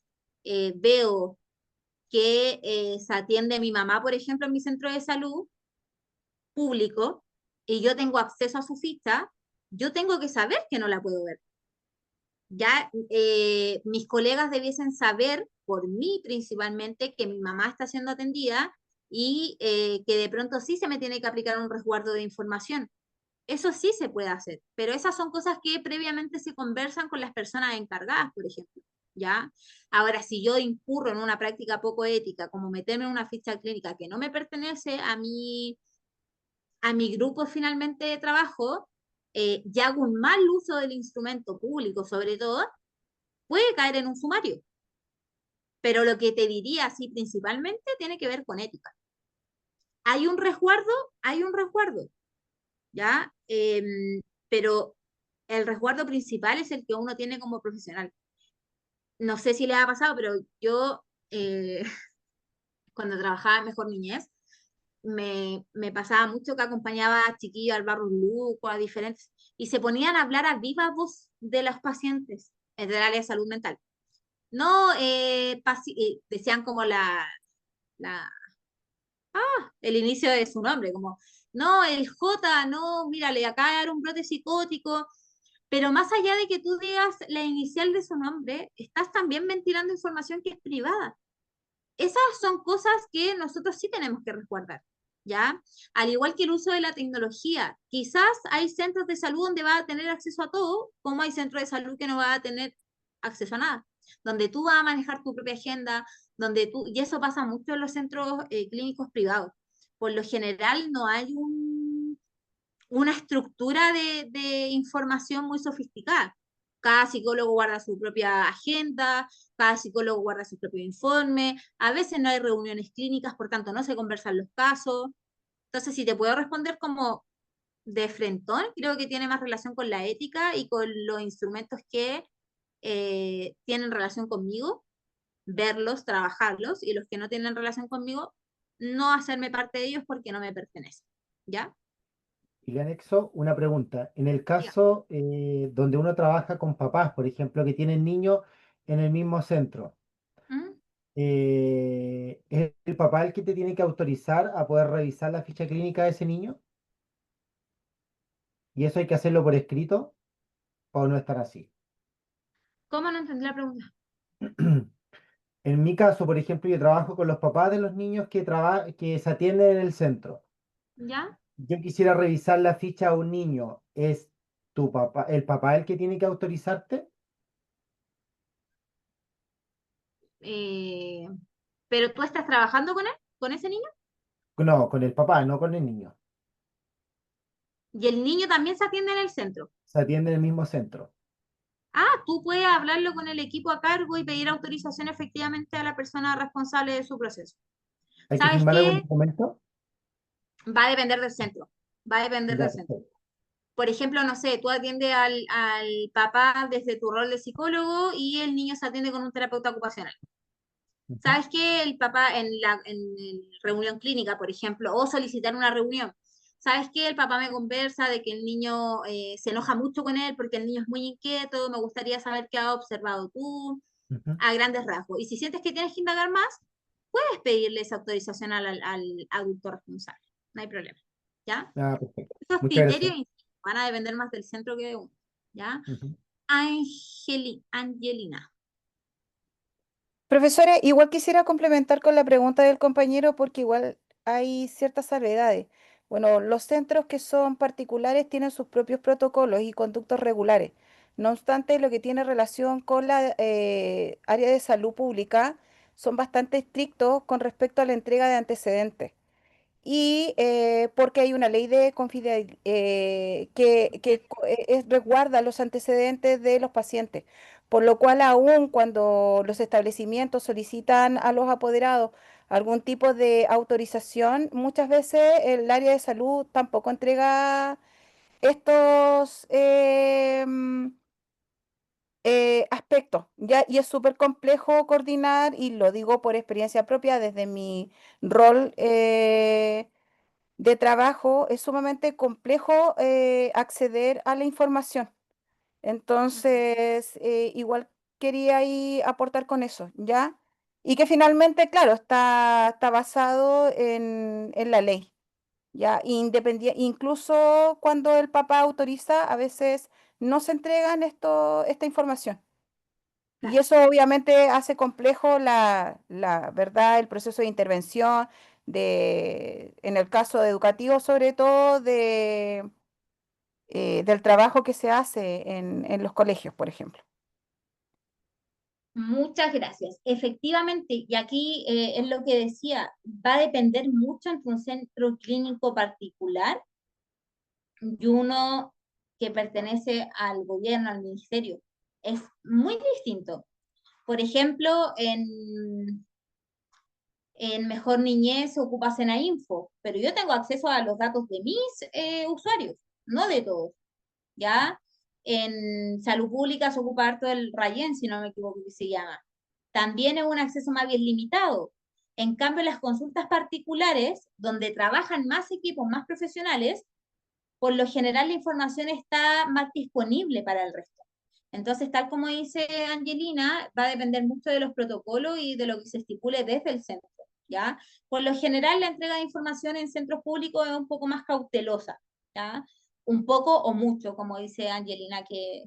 veo que se atiende a mi mamá, por ejemplo, en mi centro de salud público, y yo tengo acceso a su ficha, yo tengo que saber que no la puedo ver. Ya mis colegas debiesen saber, por mí principalmente, que mi mamá está siendo atendida y que de pronto sí se me tiene que aplicar un resguardo de información. Eso sí se puede hacer, pero esas son cosas que previamente se conversan con las personas encargadas, por ejemplo, ¿ya? Ahora, si yo incurro en una práctica poco ética, como meterme en una ficha clínica que no me pertenece a mi grupo finalmente de trabajo, y hago un mal uso del instrumento público, sobre todo, puede caer en un sumario. Pero lo que te diría, sí, principalmente tiene que ver con ética. Hay un resguardo, hay un resguardo, ¿ya? Pero el resguardo principal es el que uno tiene como profesional. No sé si le ha pasado, pero yo eh, cuando trabajaba en Mejor Niñez, me pasaba mucho que acompañaba a chiquillos al barro Luco, a diferentes, y se ponían a hablar a viva voz de los pacientes del área de salud mental. No, decían como la, el inicio de su nombre, como, no, el J, no, mírale, acá era un brote psicótico, pero más allá de que tú digas la inicial de su nombre, estás también ventilando información que es privada. Esas son cosas que nosotros sí tenemos que resguardar, ¿ya? Al igual que el uso de la tecnología, quizás hay centros de salud donde va a tener acceso a todo, como hay centros de salud que no va a tener acceso a nada, donde tú vas a manejar tu propia agenda, y eso pasa mucho en los centros clínicos privados. Por lo general no hay una estructura de información muy sofisticada. Cada psicólogo guarda su propia agenda, cada psicólogo guarda su propio informe, a veces no hay reuniones clínicas, por tanto no se conversan los casos. Entonces, si te puedo responder como de frentón, creo que tiene más relación con la ética y con los instrumentos que tienen relación conmigo, verlos, trabajarlos, y los que no tienen relación conmigo, no hacerme parte de ellos porque no me pertenecen. ¿Ya? Y le anexo una pregunta. En el Diga. caso donde uno trabaja con papás, por ejemplo, que tienen niños en el mismo centro, ¿Mm? ¿es el papá el que te tiene que autorizar a poder revisar la ficha clínica de ese niño? ¿Y eso hay que hacerlo por escrito o no estar así? ¿Cómo no entendí la pregunta? En mi caso, por ejemplo, yo trabajo con los papás de los niños que se atienden en el centro. ¿Ya? Yo quisiera revisar la ficha a un niño. ¿Es tu papá, el papá el que tiene que autorizarte? Eh, ¿Pero tú estás trabajando con él, con ese niño? No, con el papá, no con el niño. Y el niño también se atiende en el centro. Se atiende en el mismo centro. Tú puedes hablarlo con el equipo a cargo y pedir autorización efectivamente a la persona responsable de su proceso. ¿Hay que ¿Sabes firmar algún qué? documento? Va a depender del centro. Va a depender Ya, del centro. perfecto. Por ejemplo, no sé, tú atiendes al papá desde tu rol de psicólogo y el niño se atiende con un terapeuta ocupacional. Ujú. ¿Sabes qué? El papá en reunión clínica, por ejemplo, o solicitar una reunión. ¿sabes qué? El papá me conversa de que el niño se enoja mucho con él porque el niño es muy inquieto, me gustaría saber qué has observado tú, Ujú. a grandes rasgos. Y si sientes que tienes que indagar más, puedes pedirle esa autorización al adulto responsable, no hay problema, ¿ya? Ah, perfecto. Esos Muchas gracias. criterios van a depender más del centro que de uno, ¿ya? Ujú. Angelina. Profesora, igual quisiera complementar con la pregunta del compañero porque igual hay ciertas salvedades. Bueno, los centros que son particulares tienen sus propios protocolos y conductos regulares. No obstante, lo que tiene relación con la área de salud pública son bastante estrictos con respecto a la entrega de antecedentes. Y porque hay una ley de confidencialidad que resguarda los antecedentes de los pacientes, por lo cual aún cuando los establecimientos solicitan a los apoderados algún tipo de autorización, muchas veces el área de salud tampoco entrega estos aspectos, ¿ya? Y es súper complejo coordinar, y lo digo por experiencia propia desde mi rol. De trabajo es sumamente complejo acceder a la información. Entonces, igual quería ahí aportar con eso, ¿ya? Y que finalmente, claro, está basado en la ley, ¿ya? Incluso cuando el papá autoriza, a veces no se entregan esta información. Y eso obviamente hace complejo la verdad, el proceso de intervención, en el caso educativo, sobre todo del trabajo que se hace en los colegios, por ejemplo. Muchas gracias. Efectivamente, y aquí es lo que decía, va a depender mucho entre un centro clínico particular y uno que pertenece al gobierno, al ministerio. Es muy distinto. Por ejemplo, en Mejor Niñez ocupa Info, pero yo tengo acceso a los datos de mis usuarios, no de todos, ¿ya? En Salud Pública se ocupa harto el Rayen, si no me equivoco que se llama. También es un acceso más bien limitado. En cambio, las consultas particulares, donde trabajan más equipos, más profesionales, por lo general la información está más disponible para el resto. Entonces, tal como dice Angelina, va a depender mucho de los protocolos y de lo que se estipule desde el centro, ¿ya? Por lo general, la entrega de información en centros públicos es un poco más cautelosa, ¿ya? Un poco o mucho, como dice Angelina, que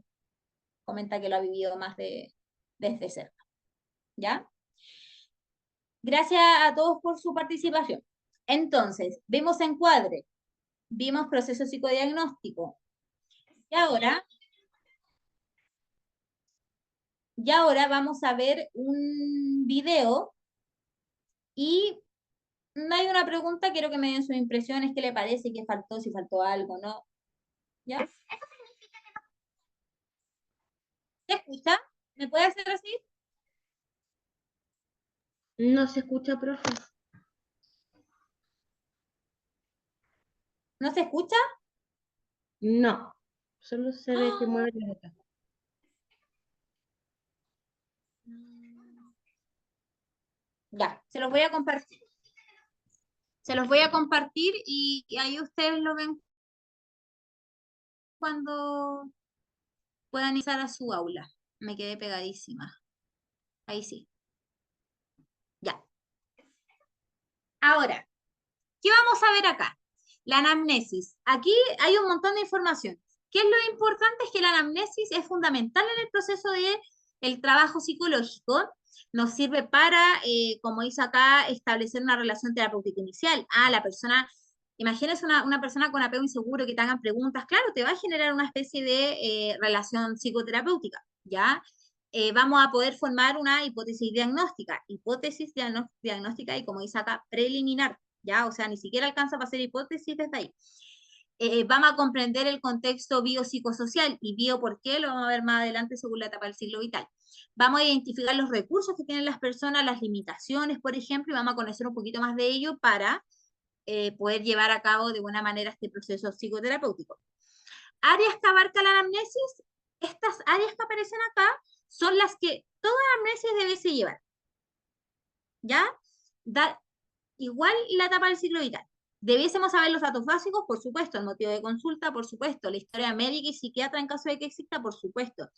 comenta que lo ha vivido más desde cerca, ¿ya? Gracias a todos por su participación. Entonces, vimos encuadre, vimos proceso psicodiagnóstico, y ahora vamos a ver un video y no hay una pregunta, quiero que me den sus impresiones, qué le parece, qué faltó, si faltó algo, ¿no? ¿Ya? ¿Se escucha? ¿Me puede hacer así? No se escucha, profe. ¿No se escucha? No. Solo se ve que mueve la boca. Ya, se los voy a compartir. Se los voy a compartir y ahí ustedes lo ven cuando puedan iniciar a su aula. Me quedé pegadísima. Ahí sí. Ya. Ahora, ¿qué vamos a ver acá? La anamnesis. Aquí hay un montón de información. ¿Qué es lo importante? Es que la anamnesis es fundamental en el proceso de el trabajo psicológico. Nos sirve para, como dice acá, establecer una relación terapéutica inicial. La persona, imagínese una persona con apego inseguro que te hagan preguntas, claro, te va a generar una especie de relación psicoterapéutica, ¿ya? Vamos a poder formar una hipótesis diagnóstica. Hipótesis diagnóstica y, como dice acá, preliminar, ¿ya? O sea, ni siquiera alcanza para hacer hipótesis desde ahí. Vamos a comprender el contexto biopsicosocial y bio por qué, lo vamos a ver más adelante según la etapa del ciclo vital. Vamos a identificar los recursos que tienen las personas, las limitaciones, por ejemplo, y vamos a conocer un poquito más de ello para poder llevar a cabo de buena manera este proceso psicoterapéutico. Áreas que abarca la anamnesis, estas áreas que aparecen acá son las que toda anamnesis debe llevar, ¿ya? Igual la etapa del ciclo vital. Debiésemos saber los datos básicos, por supuesto, el motivo de consulta, por supuesto, la historia médica y psiquiatra en caso de que exista, por supuesto.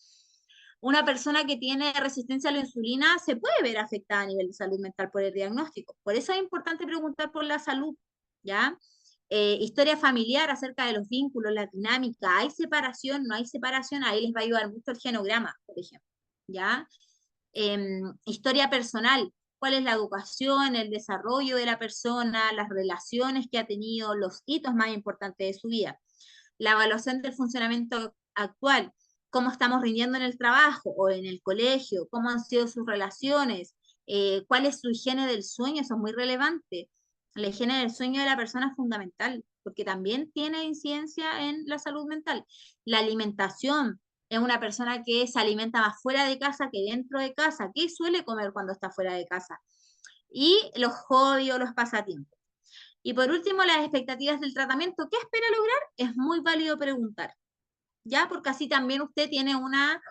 Una persona que tiene resistencia a la insulina se puede ver afectada a nivel de salud mental por el diagnóstico. Por eso es importante preguntar por la salud, ¿ya? Historia familiar acerca de los vínculos, la dinámica, ¿hay separación? ¿No hay separación? Ahí les va a ayudar mucho el genograma, por ejemplo, ¿ya? Historia personal, cuál es la educación, el desarrollo de la persona, las relaciones que ha tenido, los hitos más importantes de su vida, la evaluación del funcionamiento actual, cómo estamos rindiendo en el trabajo o en el colegio, cómo han sido sus relaciones, cuál es su higiene del sueño, eso es muy relevante. La higiene del sueño de la persona es fundamental, porque también tiene incidencia en la salud mental. La alimentación, es una persona que se alimenta más fuera de casa que dentro de casa. ¿Qué suele comer cuando está fuera de casa? Y los hobbies o los pasatiempos. Y por último, las expectativas del tratamiento. ¿Qué espera lograr? Es muy válido preguntar, ¿ya? Porque así también usted tiene una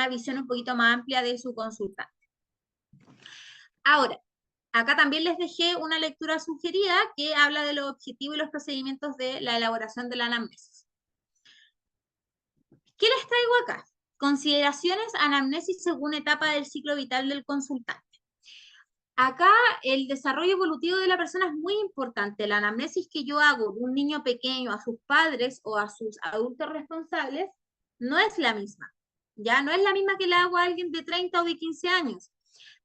visión un poquito más amplia de su consultante. Ahora, acá también les dejé una lectura sugerida que habla de los objetivos y los procedimientos de la elaboración de la anamnesis. ¿Qué les traigo acá? Consideraciones, anamnesis según etapa del ciclo vital del consultante. Acá el desarrollo evolutivo de la persona es muy importante. La anamnesis que yo hago de un niño pequeño a sus padres o a sus adultos responsables no es la misma. Ya no es la misma que la hago a alguien de 30 o de 15 años.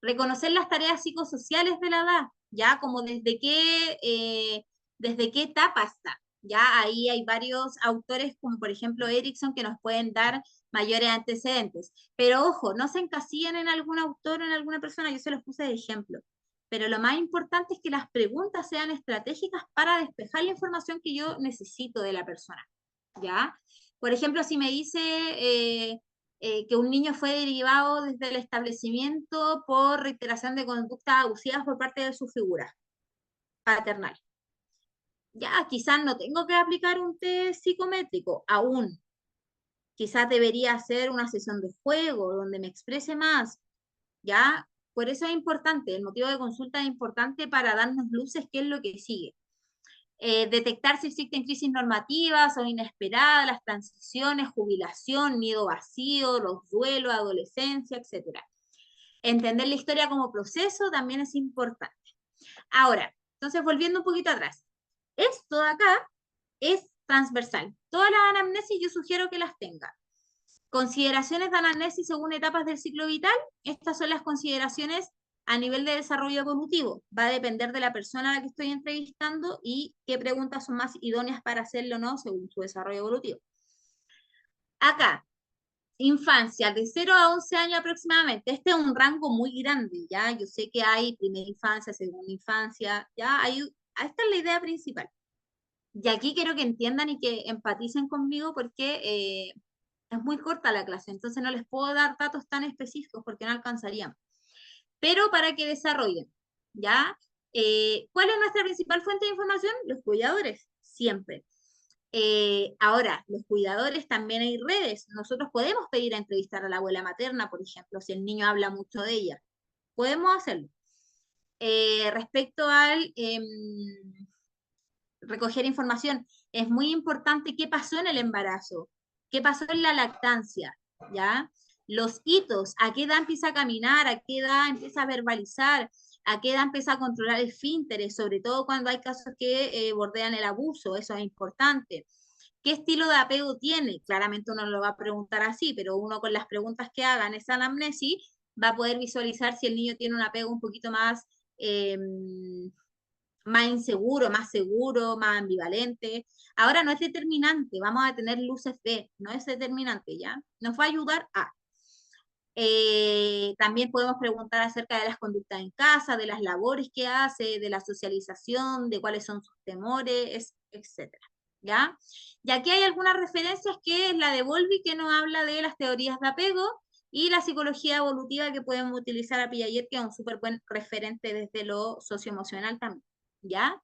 Reconocer las tareas psicosociales de la edad, ya como desde qué etapa está. Ya ahí hay varios autores, como por ejemplo Erickson, que nos pueden dar mayores antecedentes. Pero ojo, no se encasillen en algún autor o en alguna persona, yo se los puse de ejemplo. Pero lo más importante es que las preguntas sean estratégicas para despejar la información que yo necesito de la persona. ¿Ya? Por ejemplo, si me dice que un niño fue derivado desde el establecimiento por reiteración de conductas abusivas por parte de su figura paternal. Ya, quizás no tengo que aplicar un test psicométrico aún. Quizás debería hacer una sesión de juego donde me exprese más. Ya, por eso es importante, el motivo de consulta es importante para darnos luces qué es lo que sigue. Detectar si existen crisis normativas o inesperadas, las transiciones, jubilación, nido vacío, los duelos, adolescencia, etc. Entender la historia como proceso también es importante. Ahora, entonces volviendo un poquito atrás, esto de acá es transversal. Todas las anamnesis yo sugiero que las tenga. Consideraciones de anamnesis según etapas del ciclo vital. Estas son las consideraciones a nivel de desarrollo evolutivo. Va a depender de la persona a la que estoy entrevistando y qué preguntas son más idóneas para hacerlo o no según su desarrollo evolutivo. Acá, infancia, de 0 a 11 años aproximadamente. Este es un rango muy grande, ¿ya? Yo sé que hay primera infancia, segunda infancia, ¿ya? Esta es la idea principal. Y aquí quiero que entiendan y que empaticen conmigo porque es muy corta la clase, entonces no les puedo dar datos tan específicos porque no alcanzarían. Pero para que desarrollen, ¿ya? ¿Cuál es nuestra principal fuente de información? Los cuidadores, siempre. Ahora, los cuidadores también hay redes. Nosotros podemos pedir a entrevistar a la abuela materna, por ejemplo, si el niño habla mucho de ella. Podemos hacerlo. Respecto al recoger información, es muy importante qué pasó en el embarazo, qué pasó en la lactancia, ¿ya? Los hitos, a qué edad empieza a caminar, a qué edad empieza a verbalizar, a qué edad empieza a controlar el esfínteres, sobre todo cuando hay casos que bordean el abuso, eso es importante. ¿Qué estilo de apego tiene? Claramente uno lo va a preguntar así, pero uno con las preguntas que haga en esa anamnesis va a poder visualizar si el niño tiene un apego un poquito más más inseguro, más seguro, más ambivalente. Ahora no es determinante, vamos a tener luces B, no es determinante, ¿ya? Nos va a ayudar a. También podemos preguntar acerca de las conductas en casa, de las labores que hace, de la socialización, de cuáles son sus temores, etc. ¿Ya? Y aquí hay algunas referencias que es la de Bowlby, que nos habla de las teorías de apego, y la psicología evolutiva que podemos utilizar a Piaget, que es un súper buen referente desde lo socioemocional también. ¿Ya?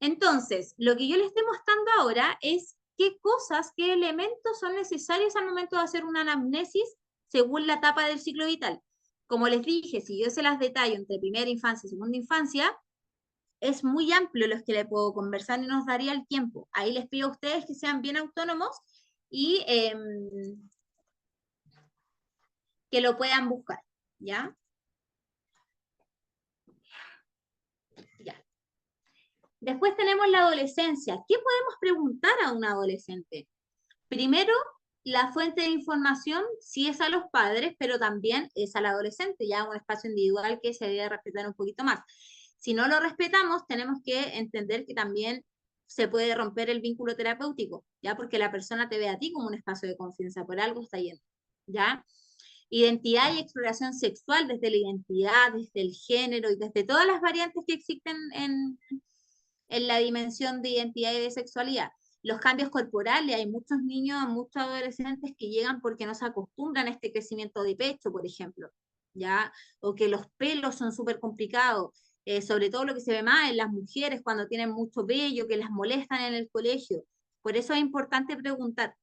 Entonces, lo que yo les estoy mostrando ahora es qué cosas, qué elementos son necesarios al momento de hacer una anamnesis según la etapa del ciclo vital. Como les dije, si yo se las detallo entre primera infancia y segunda infancia, es muy amplio los que le puedo conversar y nos daría el tiempo. Ahí les pido a ustedes que sean bien autónomos y que lo puedan buscar, ¿ya? Ya. Después tenemos la adolescencia. ¿Qué podemos preguntar a un adolescente? Primero, la fuente de información sí es a los padres, pero también es al adolescente, ya un espacio individual que se debe respetar un poquito más. Si no lo respetamos, tenemos que entender que también se puede romper el vínculo terapéutico, ya porque la persona te ve a ti como un espacio de confianza, por algo está yendo, ¿ya? Identidad y exploración sexual desde la identidad, desde el género y desde todas las variantes que existen en la dimensión de identidad y de sexualidad. Los cambios corporales, hay muchos niños, muchos adolescentes que llegan porque no se acostumbran a este crecimiento de pecho, por ejemplo, ¿ya? O que los pelos son súper complicados, sobre todo lo que se ve más en las mujeres cuando tienen mucho vello, que las molestan en el colegio. Por eso es importante preguntar,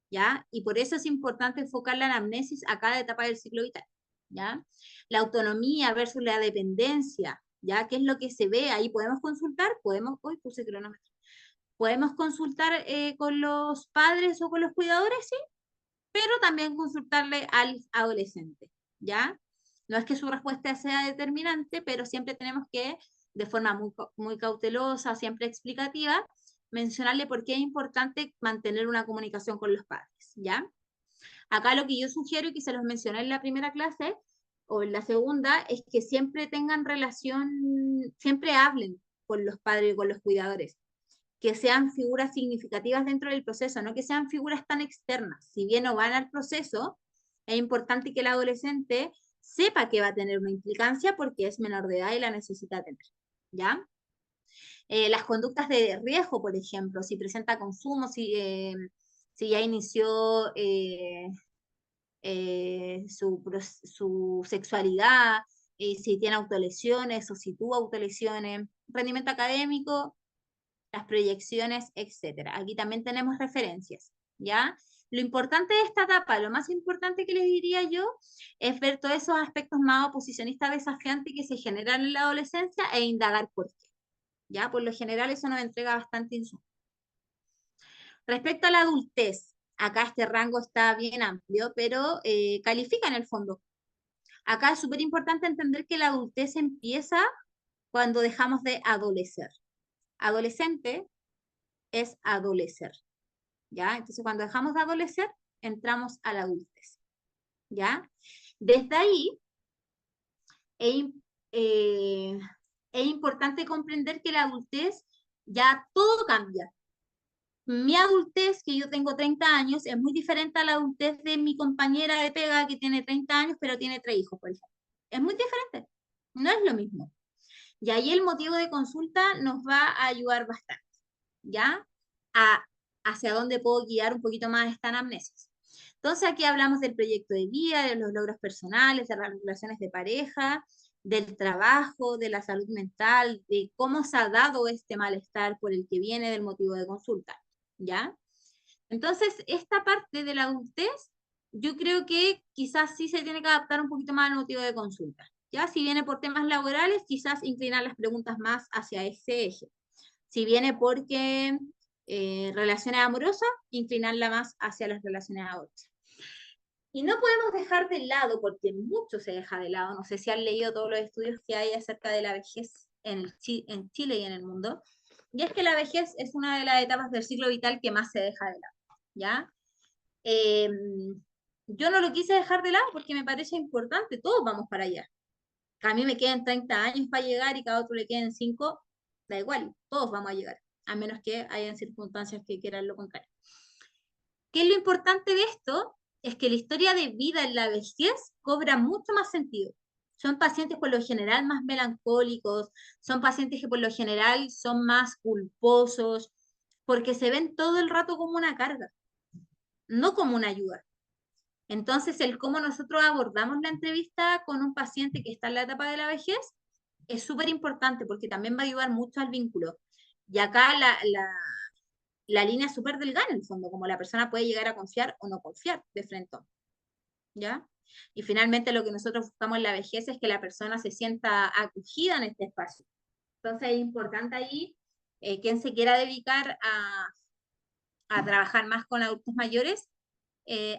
¿ya? Y por eso es importante enfocar la anamnesis a cada etapa del ciclo vital, ¿ya? La autonomía versus la dependencia, ¿ya? ¿Qué es lo que se ve? Ahí podemos consultar, podemos, hoy puse cronómetro, podemos consultar con los padres o con los cuidadores, sí, pero también consultarle al adolescente, ¿ya? No es que su respuesta sea determinante, pero siempre tenemos que, de forma muy cautelosa, siempre explicativa, mencionarle por qué es importante mantener una comunicación con los padres, ¿ya? Acá lo que yo sugiero y que se los mencioné en la primera clase o en la segunda es que siempre tengan relación, siempre hablen con los padres y con los cuidadores, que sean figuras significativas dentro del proceso, no que sean figuras tan externas. Si bien no van al proceso, es importante que el adolescente sepa que va a tener una implicancia porque es menor de edad y la necesita tener, ¿ya? Las conductas de riesgo, por ejemplo, si presenta consumo, si ya inició su sexualidad, si tiene autolesiones o si tuvo autolesiones, rendimiento académico, las proyecciones, etcétera. Aquí también tenemos referencias, ¿ya? Lo importante de esta etapa, lo más importante que les diría yo, es ver todos esos aspectos más oposicionistas desafiantes que se generan en la adolescencia e indagar por qué, ¿ya? Por lo general eso nos entrega bastante insumo. Respecto a la adultez, acá este rango está bien amplio, pero califica en el fondo. Acá es súper importante entender que la adultez empieza cuando dejamos de adolecer. Adolescente es adolecer, ¿ya? Entonces, cuando dejamos de adolecer, entramos a la adultez, ¿ya? Desde ahí, es, es importante comprender que la adultez ya todo cambia. Mi adultez, que yo tengo 30 años, es muy diferente a la adultez de mi compañera de pega que tiene 30 años, pero tiene 3 hijos, por ejemplo. Es muy diferente, no es lo mismo. Y ahí el motivo de consulta nos va a ayudar bastante, ¿ya? Hacia dónde puedo guiar un poquito más esta anamnesis. Entonces aquí hablamos del proyecto de vida, de los logros personales, de las relaciones de pareja, del trabajo, de la salud mental, de cómo se ha dado este malestar por el que viene del motivo de consulta, ¿ya? Entonces, esta parte de la adultez, yo creo que quizás sí se tiene que adaptar un poquito más al motivo de consulta, ¿ya? Si viene por temas laborales, quizás inclinar las preguntas más hacia ese eje. Si viene porque relaciones amorosas, inclinarla más hacia las relaciones amorosas. Y no podemos dejar de lado, porque mucho se deja de lado, no sé si han leído todos los estudios que hay acerca de la vejez en Chile y en el mundo, y es que la vejez es una de las etapas del ciclo vital que más se deja de lado, ¿ya? Yo no lo quise dejar de lado porque me parece importante, todos vamos para allá. A mí me quedan 30 años para llegar y cada otro le queden 5, da igual, todos vamos a llegar, a menos que hayan circunstancias que quieran lo contrario. ¿Qué es lo importante de esto? Es que la historia de vida en la vejez cobra mucho más sentido. Son pacientes por lo general más melancólicos, son pacientes que por lo general son más culposos, porque se ven todo el rato como una carga, no como una ayuda. Entonces, el cómo nosotros abordamos la entrevista con un paciente que está en la etapa de la vejez es súper importante porque también va a ayudar mucho al vínculo. Y acá la línea es súper delgada en el fondo, como la persona puede llegar a confiar o no confiar de frente, ¿ya? Y finalmente lo que nosotros buscamos en la vejez es que la persona se sienta acogida en este espacio, Entonces es importante ahí, quien se quiera dedicar a trabajar más con adultos mayores,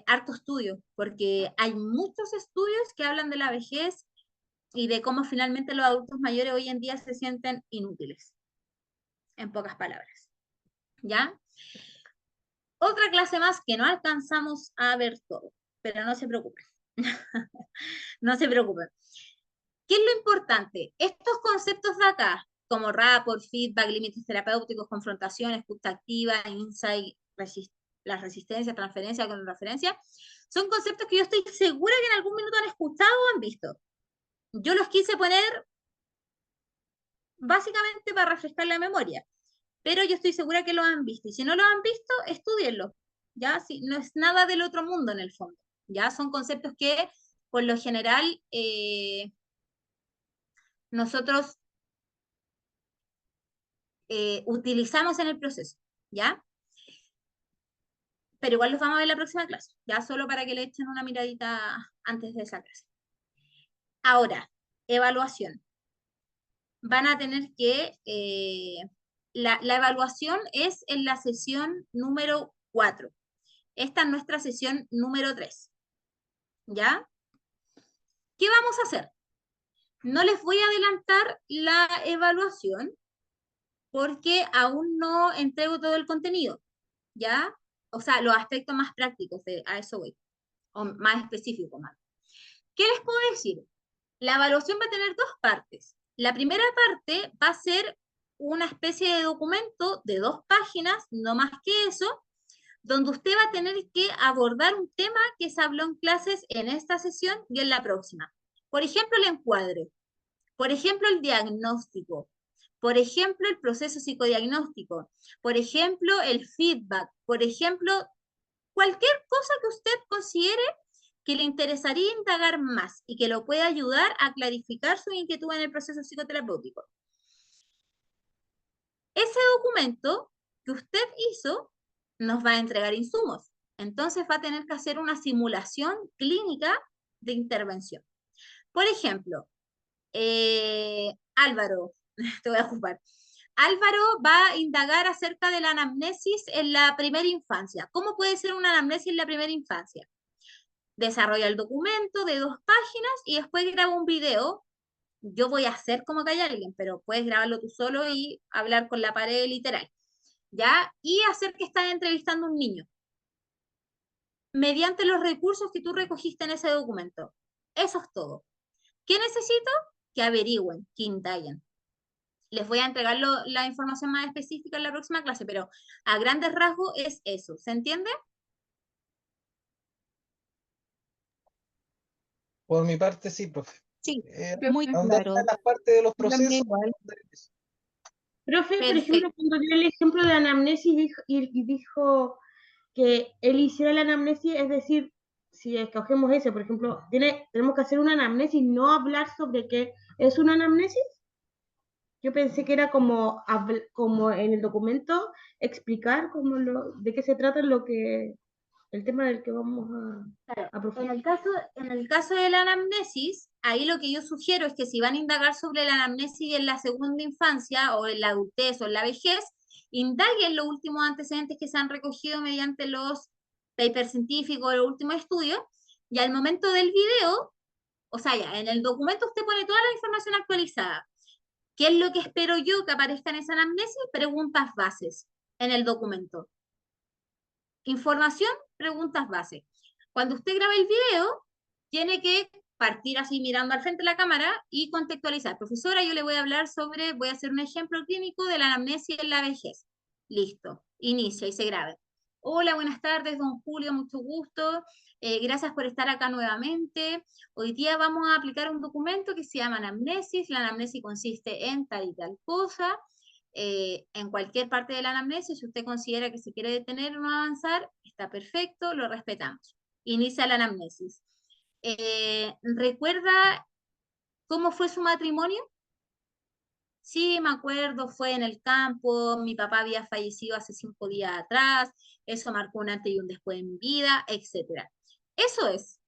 harto estudio, porque hay muchos estudios que hablan de la vejez y de cómo finalmente los adultos mayores hoy en día se sienten inútiles, en pocas palabras. ¿Ya? Otra clase más que no alcanzamos a ver todo, pero no se preocupen. No se preocupen. ¿Qué es lo importante? Estos conceptos de acá, como rapport, feedback, límites terapéuticos, confrontación, escucha activa, insight, la resistencia, transferencia, con referencia, son conceptos que yo estoy segura que en algún minuto han escuchado o han visto. Yo los quise poner básicamente para refrescar la memoria, pero yo estoy segura que lo han visto, y si no lo han visto, estudienlo, ¿ya? Si, no es nada del otro mundo en el fondo, ¿ya? Son conceptos que, por lo general, nosotros utilizamos en el proceso, ¿ya? Pero igual los vamos a ver en la próxima clase, ya solo para que le echen una miradita antes de esa clase. Ahora, evaluación. Van a tener que, la evaluación es en la sesión número 4. Esta es nuestra sesión número 3, ¿ya? ¿Qué vamos a hacer? No les voy a adelantar la evaluación porque aún no entrego todo el contenido, ¿ya? O sea, los aspectos más prácticos, a eso voy, o más específicos más. ¿Qué les puedo decir? La evaluación va a tener dos partes. La primera parte va a ser una especie de documento de 2 páginas, no más que eso, donde usted va a tener que abordar un tema que se habló en clases en esta sesión y en la próxima. Por ejemplo, el encuadre. Por ejemplo, el diagnóstico. Por ejemplo, el proceso psicodiagnóstico. Por ejemplo, el feedback. Por ejemplo, cualquier cosa que usted considere que le interesaría indagar más y que lo pueda ayudar a clarificar su inquietud en el proceso psicoterapéutico. Ese documento que usted hizo nos va a entregar insumos. Entonces va a tener que hacer una simulación clínica de intervención. Por ejemplo, Álvaro, te voy a ocupar. Álvaro va a indagar acerca de la anamnesis en la primera infancia. ¿Cómo puede ser una anamnesis en la primera infancia? Desarrolla el documento de 2 páginas y después graba un video. Yo voy a hacer como que hay alguien, pero puedes grabarlo tú solo y hablar con la pared literal, ¿ya? Y hacer que estás entrevistando a un niño mediante los recursos que tú recogiste en ese documento. Eso es todo. ¿Qué necesito? Que averigüen, que indaguen. Les voy a entregar la información más específica en la próxima clase, pero a grandes rasgos es eso. ¿Se entiende? Por mi parte, sí, profe. Sí, Profe, muy Ahondar claro. en las partes de los También procesos. igual. profe, por ejemplo, Perfecto. cuando dio el ejemplo de anamnesis y dijo que él hiciera la anamnesis, es decir, si escogemos ese, por ejemplo, tenemos que hacer una anamnesis, no hablar sobre qué es una anamnesis. Yo pensé que era como, como en el documento explicar de qué se trata el tema del que vamos a En profundizar. el caso de la anamnesis, ahí lo que yo sugiero es que si van a indagar sobre la anamnesis en la segunda infancia, o en la adultez, o en la vejez, indaguen los últimos antecedentes que se han recogido mediante los papers científicos, los últimos estudios, y al momento del video, o sea, ya, en el documento usted pone toda la información actualizada. ¿Qué es lo que espero yo que aparezca en esa anamnesis? Preguntas bases en el documento. Información, preguntas bases. Cuando usted grabe el video, tiene que partir así mirando al frente de la cámara y contextualizar. Profesora, yo le voy a hablar sobre, voy a hacer un ejemplo clínico de la anamnesia en la vejez. Listo, inicia y se grabe. Hola, buenas tardes, don Julio, mucho gusto. Gracias por estar acá nuevamente. Hoy día vamos a aplicar un documento que se llama anamnesis. La anamnesis consiste en tal y tal cosa. En cualquier parte de la anamnesis, si usted considera que se quiere detener o no avanzar, está perfecto, lo respetamos. Inicia la anamnesis. ¿Recuerda cómo fue su matrimonio? Sí, me acuerdo, fue en el campo, mi papá había fallecido hace 5 días atrás, eso marcó un antes y un después en mi vida, etc. Eso es.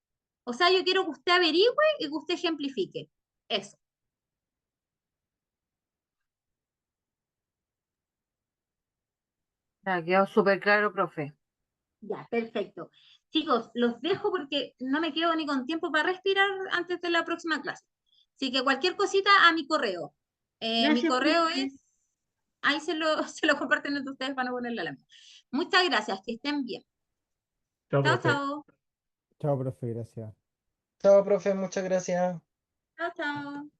O sea, yo quiero que usted averigüe y que usted ejemplifique. Eso. Ya, quedó súper claro, profe. Ya, perfecto. Chicos, los dejo porque no me quedo ni con tiempo para respirar antes de la próxima clase. Así que cualquier cosita a mi correo. Mi Gracias, correo profe. es, ahí se lo comparten entre ustedes para no ponerle a la mía. Muchas gracias, que estén bien. Chao, Chao, profe. chao. Chao, profe, gracias. Chao, profe, muchas gracias. Chao, chao.